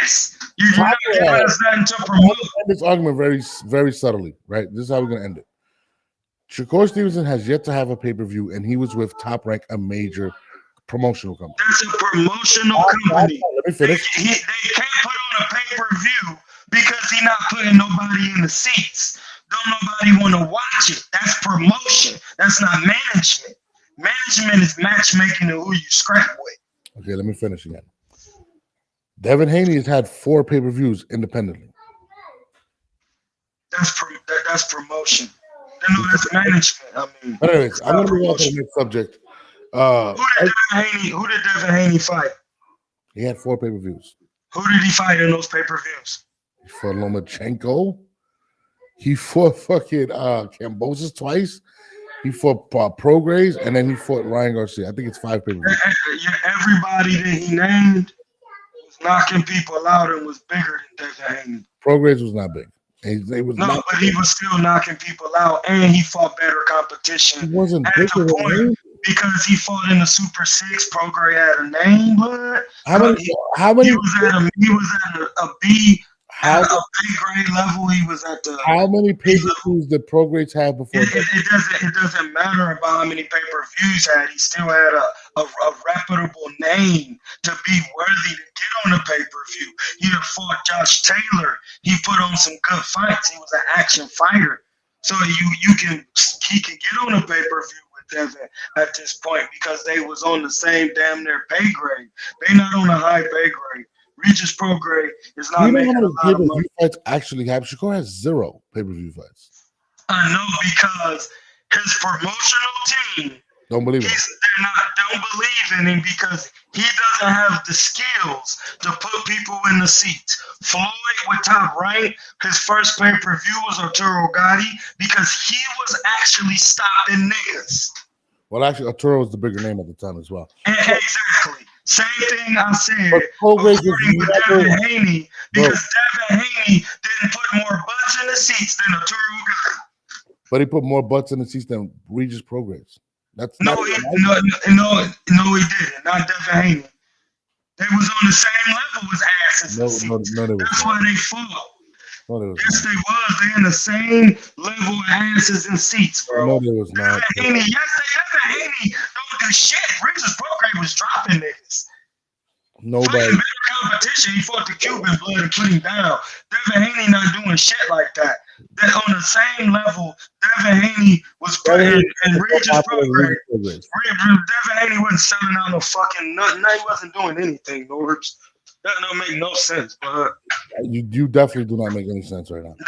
[SPEAKER 2] ass. You're not giving us nothing to promote.
[SPEAKER 1] End this argument very, very subtly, right? This is how we're gonna end it. Shakur Stevenson has yet to have a pay-per-view, and he was with Top Rank, a major promotional company.
[SPEAKER 2] That's a promotional company.
[SPEAKER 1] Let me finish.
[SPEAKER 2] They can't put on a pay-per-view because he's not putting nobody in the seats. Don't nobody want to watch it. That's promotion. That's not management. Management is matchmaking to who you scrap with.
[SPEAKER 1] Okay, let me finish again. Devin Haney has had 4 pay-per-views independently.
[SPEAKER 2] That's promotion. No, that's management. I mean,
[SPEAKER 1] but anyways, I'm going to move on to the next subject.
[SPEAKER 2] Who did Devin Haney fight?
[SPEAKER 1] He had 4 pay-per-views.
[SPEAKER 2] Who did he fight in those pay-per-views?
[SPEAKER 1] He fought Lomachenko. He fought fucking Kambosos twice. He fought Prograis, and then he fought Ryan Garcia. I think it's 5 pay-per-views.
[SPEAKER 2] Everybody that he named was knocking people out and was bigger than Devin Haney.
[SPEAKER 1] Prograis was not big. He was
[SPEAKER 2] still knocking people out, and he fought better competition.
[SPEAKER 1] He wasn't bigger than him.
[SPEAKER 2] Because he fought in the Super 6, Prograis had a name, but
[SPEAKER 1] how many?
[SPEAKER 2] He was at a B. at a pay grade level. He was at the.
[SPEAKER 1] How many pay-per-views did pro grades have before?
[SPEAKER 2] It doesn't matter about how many pay-per-views had. He still had a reputable name to be worthy to get on a pay-per-view. He had fought Josh Taylor. He put on some good fights. He was an action fighter. So he can get on a pay-per-view with Devin at this point because they was on the same damn near pay grade. They not on a high pay grade. Regis pro grade is not making a lot of money.
[SPEAKER 1] Fights actually have. Shakur has 0 pay-per-view fights.
[SPEAKER 2] I know because his promotional team
[SPEAKER 1] don't believe it.
[SPEAKER 2] Don't believe in him because he doesn't have the skills to put people in the seats. Floyd with Top Rank, his first pay-per-view was Arturo Gatti because he was actually stopping niggas.
[SPEAKER 1] Well, actually, Arturo was the bigger name at the time as well.
[SPEAKER 2] Exactly. Same thing I said with Devin Haney because Devin Haney didn't put more butts in the seats than Arturo Gatti.
[SPEAKER 1] But he put more butts in the seats than Regis Progress.
[SPEAKER 2] No, he didn't. Not Devin Haney. They was on the same level as asses and seats. That's why they fought. Yes, they was. They in the same level of asses and seats, bro.
[SPEAKER 1] No, there was not.
[SPEAKER 2] Devin Haney don't do shit. Regis Progress was dropping niggas.
[SPEAKER 1] Nobody.
[SPEAKER 2] Fighting better competition. He fought the Cuban blood and put him down. Devin Haney not doing shit like that. That on the same level, Devin Haney was putting in Regis Progress. Devin Haney wasn't selling out no fucking nothing. He wasn't doing anything, Norbs. That don't make no sense, but
[SPEAKER 1] you definitely do not make any sense right now.
[SPEAKER 2] Devin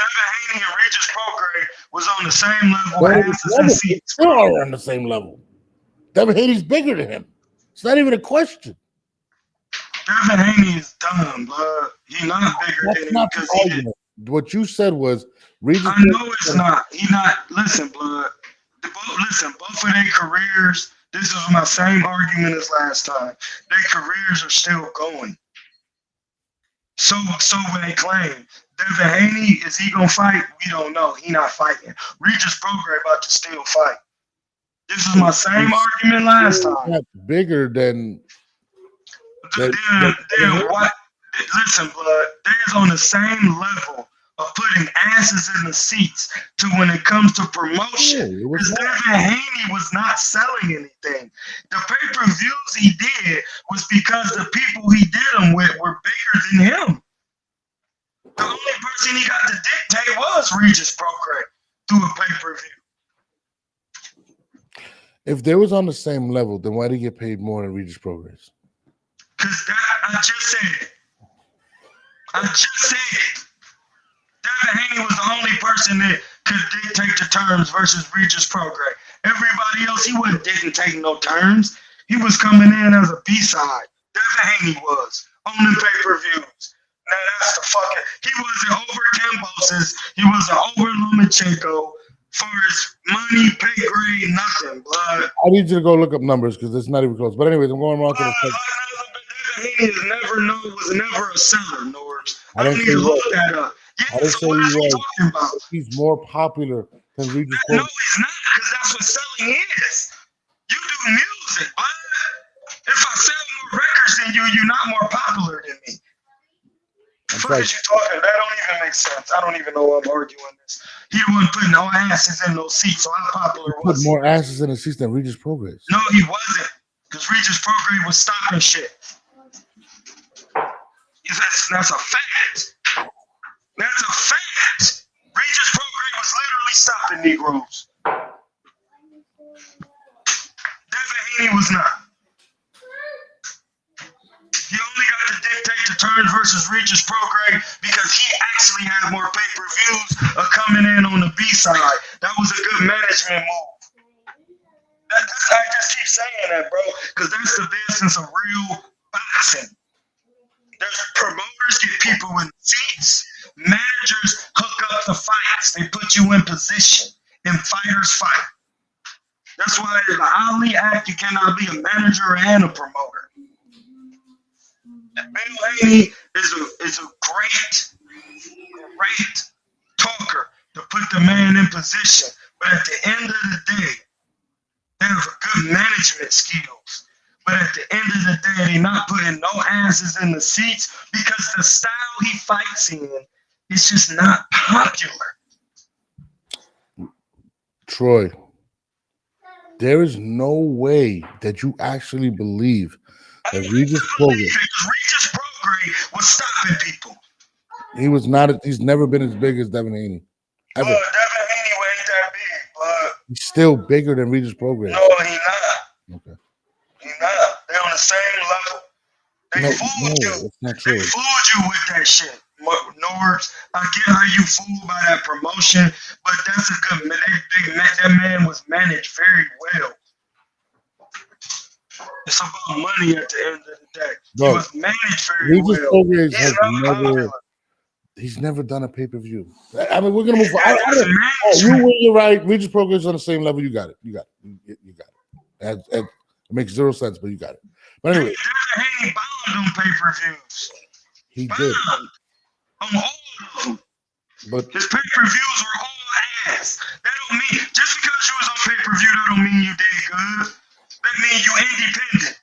[SPEAKER 2] Haney and Regis Progress was on the same level. Asses and seats.
[SPEAKER 1] They are on the same level. Devin Haney's bigger than him. It's not even a question.
[SPEAKER 2] Devin Haney is dumb, but he's not bigger than him because he did.
[SPEAKER 1] What you said was Regis.
[SPEAKER 2] I know it's not. He not. Listen, blood. Both of their careers. This is my same argument as last time. Their careers are still going. So when they claim Devin Haney, is he gonna fight? We don't know. He not fighting. Regis Progress about to still fight. This is my same argument last time.
[SPEAKER 1] Bigger than.
[SPEAKER 2] Then what? Listen, blood. They're on the same level of putting asses in the seats to when it comes to promotion. Because Devin Haney was not selling anything. The pay-per-views he did was because the people he did them with were bigger than him. The only person he got to dictate was Regis Progress through a pay-per-view.
[SPEAKER 1] If they was on the same level, then why did he get paid more than Regis Progress?
[SPEAKER 2] Because I just said it. Devin Haney was the only person that could dictate the terms versus Regis Progress. Everybody else, he wasn't dictating no terms. He was coming in as a B-side. Devin Haney was on the pay-per-views. Now that's the fucking. He wasn't over Cambosis. He wasn't over Lomachenko. For his money, pay grade, nothing, blood.
[SPEAKER 1] I need you to go look up numbers because it's not even close. But anyways, I'm going on to the
[SPEAKER 2] Devin Haney was never a seller, Norbs. I don't need to look that up. Yeah,
[SPEAKER 1] I didn't
[SPEAKER 2] so what are you talking about?
[SPEAKER 1] He's more popular than Regis Progress.
[SPEAKER 2] No, he's not, because that's what selling is. You do music, but if I sell more records than you're not more popular than me. The fuck is you talking? That don't even make sense. I don't even know why I'm arguing this. He wasn't putting no asses in those seats, so how popular was he?
[SPEAKER 1] Put more asses in the seats than Regis Progress.
[SPEAKER 2] No, he wasn't, because Regis Progress was stopping shit. That's a fact. That's a fact. Regis Progress was literally stopping Negroes. Devin Haney was not. He only got to dictate the terms versus Regis Progress because he actually had more pay-per-views coming in on the B-side. That was a good management move. I just keep saying that, bro, because that's the business of real boxing. There's promoters get people in seats. Managers hook up the fights. They put you in position, and fighters fight. That's why in the Ali Act, you cannot be a manager and a promoter. Bill Haney is a great talker to put the man in position. But at the end of the day, they have good management skills. But at the end of the day, they're not putting no asses in the seats because the style he fights in It's just not popular.
[SPEAKER 1] Troy, there is no way that you actually believe that Regis Prograis.
[SPEAKER 2] Regis Prograis was stopping people.
[SPEAKER 1] He was not. He's never been as big as Devin Haney. Ever.
[SPEAKER 2] But Devin Haney ain't that big, but
[SPEAKER 1] He's still bigger than Regis Prograis.
[SPEAKER 2] no, he not.
[SPEAKER 1] Okay.
[SPEAKER 2] He not. They're on the same level. They fooled you.
[SPEAKER 1] That's not true.
[SPEAKER 2] They fooled you with that shit. Norbs, I get how you fooled by that promotion, but that's a good man. That man was managed very well. It's about money at the end of the day.
[SPEAKER 1] Bro,
[SPEAKER 2] he was managed very
[SPEAKER 1] Regis
[SPEAKER 2] well.
[SPEAKER 1] Prograis has never. He's never done a pay-per-view. I mean, we're gonna move forward. You're right. Regis Prograis is on the same level. You got it. You got it. It makes zero sense, but you got it. But anyway,
[SPEAKER 2] Haney bombed on pay-per-views.
[SPEAKER 1] He did.
[SPEAKER 2] On all of them.
[SPEAKER 1] But
[SPEAKER 2] his pay-per-views were all ass. That don't mean just because you was on pay-per-view, that don't mean you did good. That means you independent.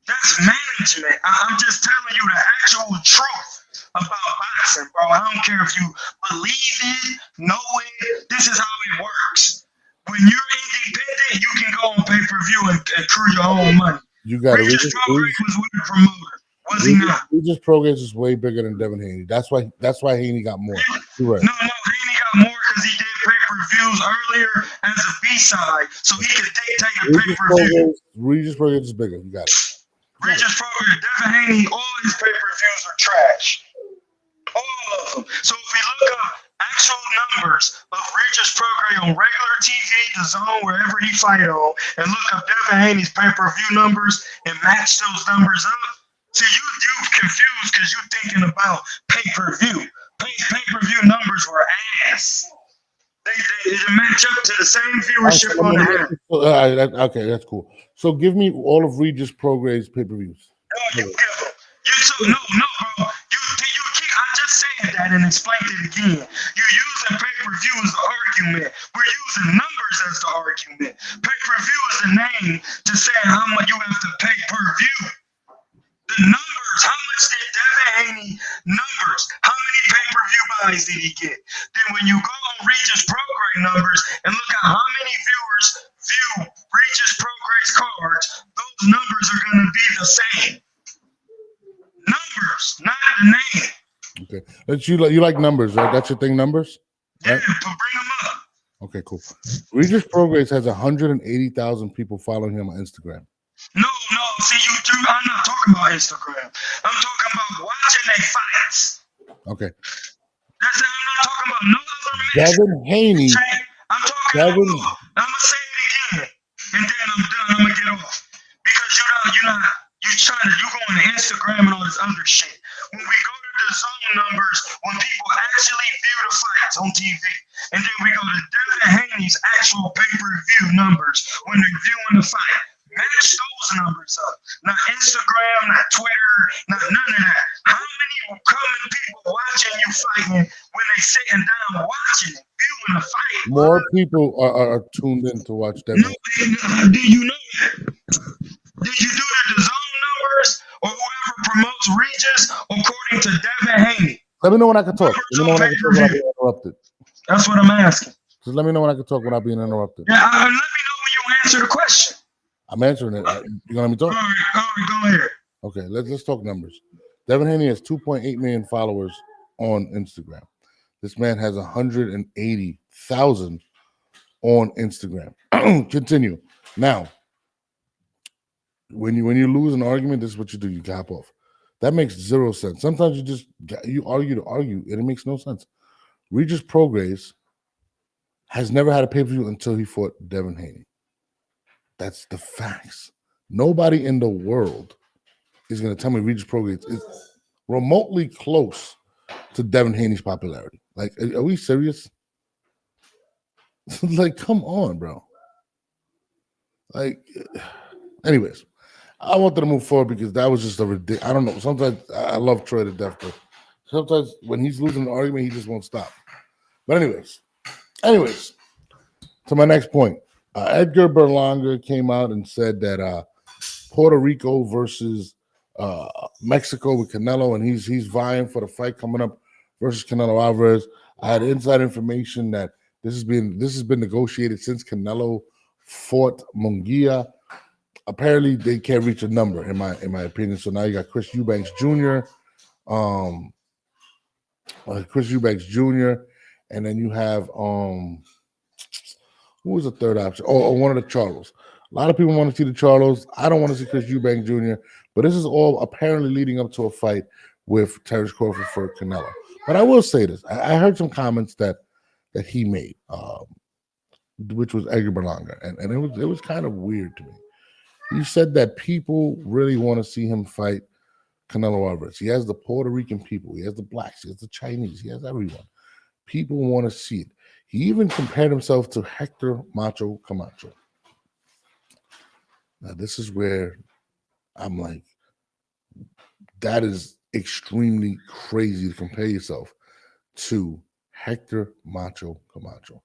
[SPEAKER 2] That's management. I'm just telling you the actual truth about boxing, bro. I don't care if you believe it, know it. This is how it works. When you're independent, you can go on pay-per-view and accrue your own money.
[SPEAKER 1] You got it.
[SPEAKER 2] Regis Prograis was with the promoter. Was he not?
[SPEAKER 1] Regis Prograis is way bigger than Devin Haney. That's why Haney got more. You're right.
[SPEAKER 2] No, Haney got more because he did pay-per-views earlier as a B-side, so he could dictate the pay-per-view.
[SPEAKER 1] Regis Prograis is bigger. You got it.
[SPEAKER 2] Regis Prograis, Devin Haney, all his pay-per-views are trash. All of them. So if we look up actual numbers of Regis Prograis on regular TV, the zone, wherever he fight on, and look up Devin Haney's pay-per-view numbers and match those numbers up, see, you confused because you're thinking about pay-per-view. Pay-per-view numbers were ass. They match up to the same viewership on the hand.
[SPEAKER 1] Okay, that's cool. So give me all of Regis Prograis' pay-per-views.
[SPEAKER 2] No, you give them. No, bro. I just said that and explained it again. You're using pay-per-view as the argument. We're using numbers as the argument. Pay-per-view is the name to say how much you have to pay per view. The numbers, how much did Devin Haney numbers? How many pay-per-view buys did he get? Then when you go on Regis Prograis numbers and look at how many viewers view Regis Prograis cards, those numbers are going to be the same. Numbers, not the name.
[SPEAKER 1] Okay, that's you like numbers, right? That's your thing, numbers.
[SPEAKER 2] Yeah,
[SPEAKER 1] right?
[SPEAKER 2] bring them up.
[SPEAKER 1] Okay, cool. Regis Prograis has 180,000 people following him on Instagram.
[SPEAKER 2] No, see, I'm not talking about Instagram. I'm talking about watching their fights.
[SPEAKER 1] Okay.
[SPEAKER 2] That's it. I'm not talking about no other match.
[SPEAKER 1] Devin Haney.
[SPEAKER 2] I'm talking about, I'm going to say it again, and then I'm done. I'm going to get off. Because you go on Instagram and all this other shit. When we go to the zone numbers, when people actually view the fights on TV, and then we go to Devin Haney's actual pay-per-view numbers when they're viewing the fight. Match those numbers up. Not Instagram, not Twitter, not none of that. How many common people watching you fighting when they sitting down watching it, viewing the fight?
[SPEAKER 1] More people are tuned in to watch that.
[SPEAKER 2] No, do you know that? Did you do the zone numbers or whoever promotes Regis according to Devin Haney?
[SPEAKER 1] Let me know when I can talk. Let me know when I can talk without being interrupted.
[SPEAKER 2] That's what I'm asking.
[SPEAKER 1] Just let me know when I can talk without being interrupted.
[SPEAKER 2] Yeah, let me know when you answer the question.
[SPEAKER 1] I'm answering it. You gonna let me talk?
[SPEAKER 2] All right, go ahead.
[SPEAKER 1] Okay, let's talk numbers. Devin Haney has 2.8 million followers on Instagram. This man has 180,000 on Instagram. Continue. Now, when you lose an argument, this is what you do. You hop off. That makes zero sense. Sometimes you argue to argue, and it makes no sense. Regis Prograis has never had a pay-per-view until he fought Devin Haney. That's the facts. Nobody in the world is going to tell me Regis Prograis is remotely close to Devin Haney's popularity. Like, are we serious? Like, come on, bro. Like, anyways, I wanted to move forward because that was just a ridiculous. I don't know. Sometimes I love Troy to death, but sometimes when he's losing an argument, he just won't stop. But anyways, to my next point. Edgar Berlanga came out and said that Puerto Rico versus Mexico with Canelo, and he's vying for the fight coming up versus Canelo Alvarez. I had inside information that this has been negotiated since Canelo fought Munguia. Apparently, they can't reach a number in my opinion. So now you got Chris Eubanks Jr. Um, Chris Eubanks Jr. And then you have who was the third option? One of the Charlos. A lot of people want to see the Charlos. I don't want to see Chris Eubanks Jr. But this is all apparently leading up to a fight with Terrence Crawford for Canelo. But I will say this: I heard some comments that he made, which was Edgar Berlanga, and it was kind of weird to me. He said that people really want to see him fight Canelo Alvarez. He has the Puerto Rican people, he has the blacks, he has the Chinese, he has everyone. People want to see it. He even compared himself to Hector Macho Camacho. Now, this is where I'm like, that is extremely crazy to compare yourself to Hector Macho Camacho.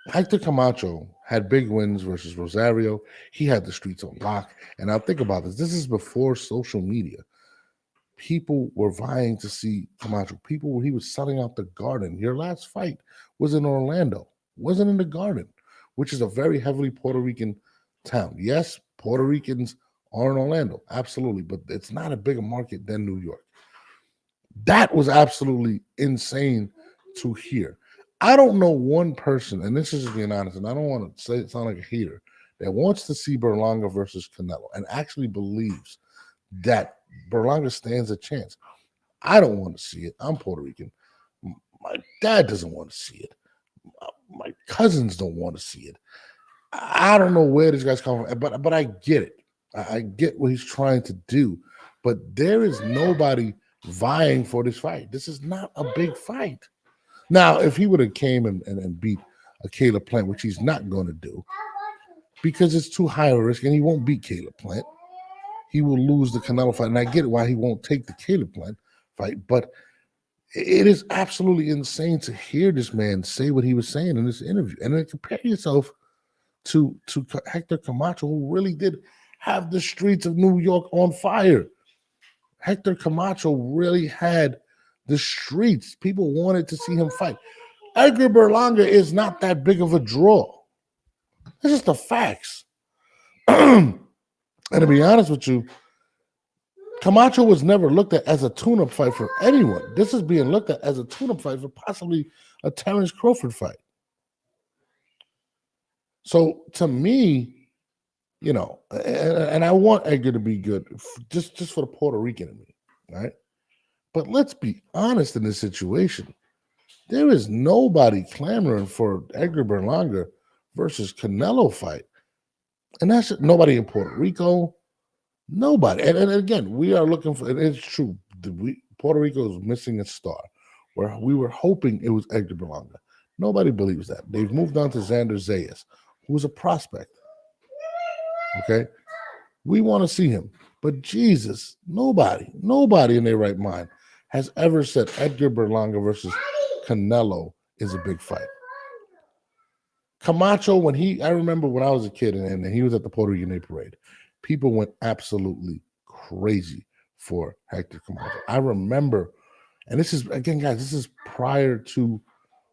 [SPEAKER 1] Hector Camacho had big wins versus Rosario. He had the streets on lock. And now think about this. This is before social media. People were vying to see Camacho. He was selling out the Garden. Your last fight was in Orlando, wasn't in the Garden, which is a very heavily Puerto Rican town. Yes, Puerto Ricans are in Orlando, absolutely, but it's not a bigger market than New York. That was absolutely insane to hear. I don't know one person, and this is just being honest, and I don't want to sound like a hater, that wants to see Berlanga versus Canelo and actually believes that Berlanga stands a chance. I don't want to see it. I'm Puerto Rican. My dad doesn't want to see it. My cousins don't want to see it. I don't know where this guy's coming from, but I get it. I get what he's trying to do. But there is nobody vying for this fight. This is not a big fight. Now, if he would have came and beat a Caleb Plant, which he's not going to do, because it's too high a risk, and he won't beat Caleb Plant. He will lose the Canelo fight, and I get why he won't take the Caleb Plant fight, but it is absolutely insane to hear this man say what he was saying in this interview, and then compare yourself to Hector Camacho, who really did have the streets of New York on fire. Hector Camacho really had the streets. People wanted to see him fight. Edgar Berlanga is not that big of a draw. This is the facts. And to be honest with you, Camacho was never looked at as a tune-up fight for anyone. This is being looked at as a tune-up fight for possibly a Terrence Crawford fight. So to me, and I want Edgar to be good, just for the Puerto Rican in me, right? But let's be honest in this situation. There is nobody clamoring for Edgar Berlanga versus Canelo fight. And that's nobody in Puerto Rico. Nobody. And again, we are looking for, and it's true, Puerto Rico is missing a star, where we were hoping it was Edgar Berlanga. Nobody believes that. They've moved on to Xander Zayas, who's a prospect. Okay? We want to see him. But Jesus, nobody in their right mind has ever said Edgar Berlanga versus Canelo is a big fight. Camacho, I remember when I was a kid and he was at the Puerto Rican Day Parade, people went absolutely crazy for Hector Camacho. I remember, and this is, again, guys, this is prior to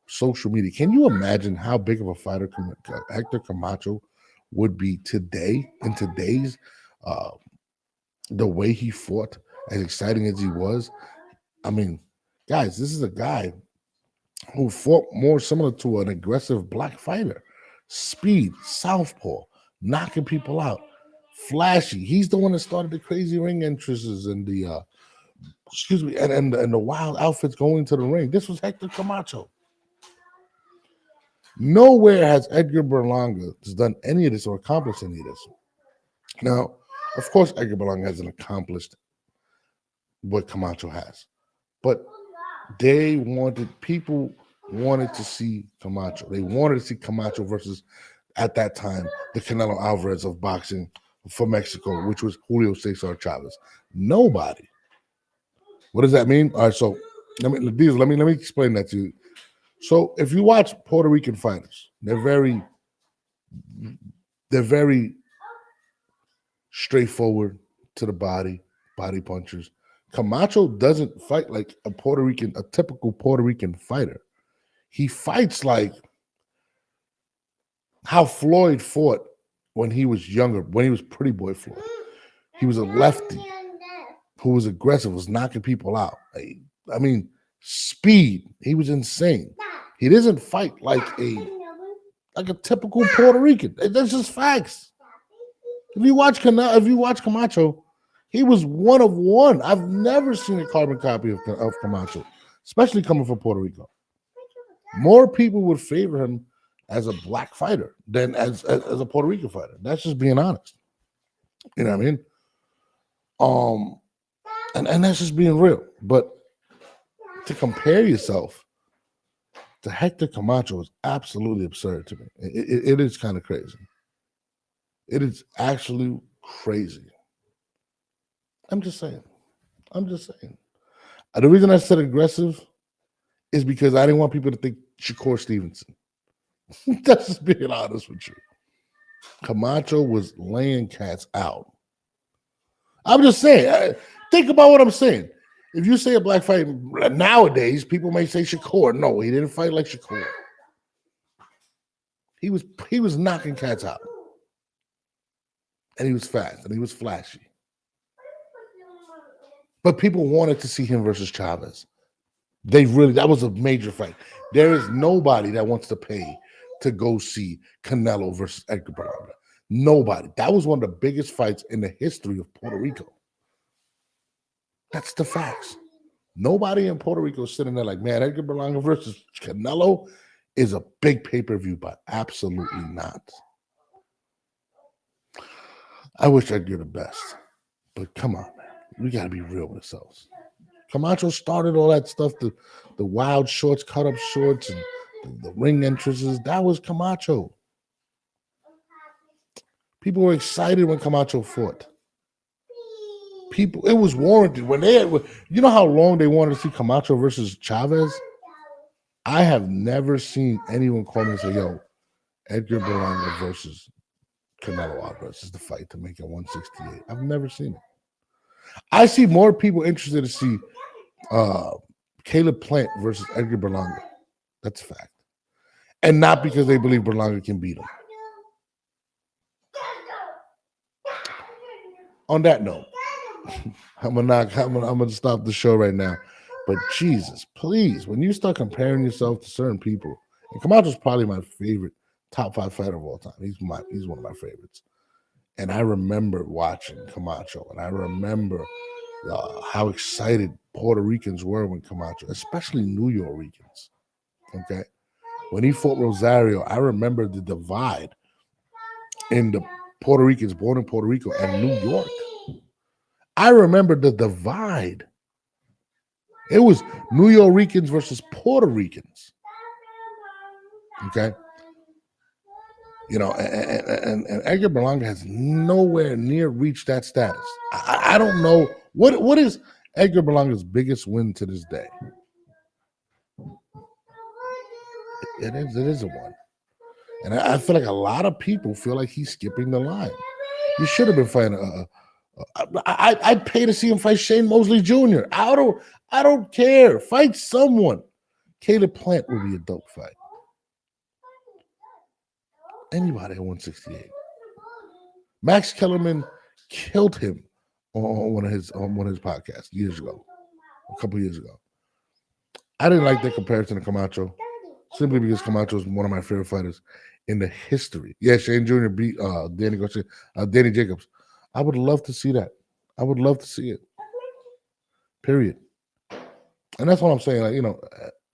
[SPEAKER 1] social media. Can you imagine how big of a fighter Hector Camacho would be today, in today's, the way he fought, as exciting as he was? I mean, guys, this is a guy who fought more similar to an aggressive black fighter. Speed, southpaw, knocking people out, flashy. He's the one that started the crazy ring entrances and the and the wild outfits going to the ring. This was Hector Camacho. Nowhere has Edgar Berlanga done any of this or accomplished any of this. Now, of course, Edgar Berlanga hasn't accomplished what Camacho has, but people wanted to see Camacho. They wanted to see Camacho versus, at that time, the Canelo Alvarez of boxing for Mexico, which was Julio Cesar Chavez. Nobody. What does that mean? All right, so let me explain that to you. So if you watch Puerto Rican fighters, they're very straightforward to the body punchers. Camacho doesn't fight like a typical Puerto Rican fighter. He fights like how Floyd fought when he was younger, when he was Pretty Boy Floyd. He was a lefty who was aggressive, was knocking people out. I mean, speed. He was insane. He doesn't fight like a typical Puerto Rican. That's just facts. If you watch Camacho, he was one of one. I've never seen a carbon copy of Camacho, especially coming from Puerto Rico. More people would favor him as a black fighter than as a Puerto Rican fighter. That's just being honest. You know what I mean? And that's just being real. But to compare yourself to Hector Camacho is absolutely absurd to me. It is kind of crazy. It is actually crazy. I'm just saying. The reason I said aggressive is because I didn't want people to think Shakur Stevenson. That's just being honest with you. Camacho was laying cats out. I'm just saying. Think about what I'm saying. If you say a black fight nowadays, people may say Shakur. No, he didn't fight like Shakur. He was knocking cats out. And he was fast and he was flashy. But people wanted to see him versus Chavez. That was a major fight. There is nobody that wants to pay to go see Canelo versus Edgar Berlanga. Nobody. That was one of the biggest fights in the history of Puerto Rico. That's the facts. Nobody in Puerto Rico is sitting there like, man, Edgar Berlanga versus Canelo is a big pay-per-view, but absolutely not. I wish Edgar the best, but come on, man. We got to be real with ourselves. Camacho started all that stuff, the wild shorts, cut-up shorts, and the ring entrances. That was Camacho. People were excited when Camacho fought. It was warranted. You know how long they wanted to see Camacho versus Chavez? I have never seen anyone call me and say, yo, Edgar Berlanga versus Canelo Alvarez is the fight to make it 168. I've never seen it. I see more people interested to see Caleb Plant versus Edgar Berlanga. That's a fact. And not because they believe Berlanga can beat him. On that note, I'm gonna stop the show right now. But Jesus, please, when you start comparing yourself to certain people, and Camacho's probably my favorite top 5 fighter of all time. He's one of my favorites. And I remember watching Camacho, and I remember how excited Puerto Ricans were when Camacho, especially New Yorkers. Okay, when he fought Rosario, I remember the divide in the Puerto Ricans born in Puerto Rico and New York. I remember the divide. It was New Yorkers versus Puerto Ricans. Okay. You know, and Edgar Berlanga has nowhere near reached that status. I don't know what is Edgar Berlanga's biggest win to this day. It is a one, and I feel like a lot of people feel like he's skipping the line. You should have been fighting. I'd pay to see him fight Shane Mosley Jr. I don't care. Fight someone. Caleb Plant would be a dope fight. Anybody at 168. Max Kellerman killed him on one of his podcasts a couple years ago. I didn't like that comparison to Camacho, simply because Camacho is one of my favorite fighters in the history. Yeah, Shane Jr. beat Danny Jacobs. I would love to see that. I would love to see it. Period. And that's what I'm saying. Like, you know,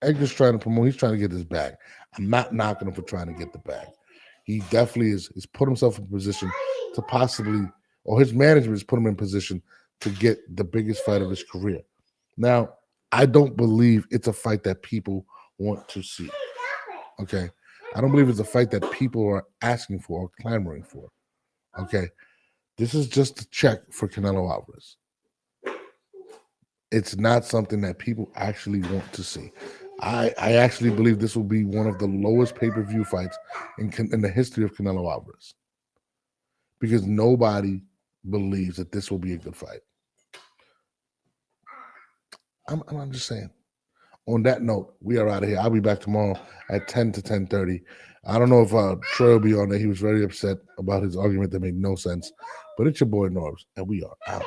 [SPEAKER 1] Edgar's trying to promote. He's trying to get his bag. I'm not knocking him for trying to get the bag. He definitely is put himself in a position to possibly, or his management has put him in position to get the biggest fight of his career. Now, I don't believe it's a fight that people want to see. Okay? I don't believe it's a fight that people are asking for or clamoring for. Okay? This is just a check for Canelo Alvarez. It's not something that people actually want to see. I actually believe this will be one of the lowest pay-per-view fights in the history of Canelo Alvarez, because nobody believes that this will be a good fight. I'm just saying. On that note, we are out of here. I'll be back tomorrow at 10 to 10:30. I don't know if Troy will be on there. He was very upset about his argument that made no sense. But it's your boy Norbs, and we are out.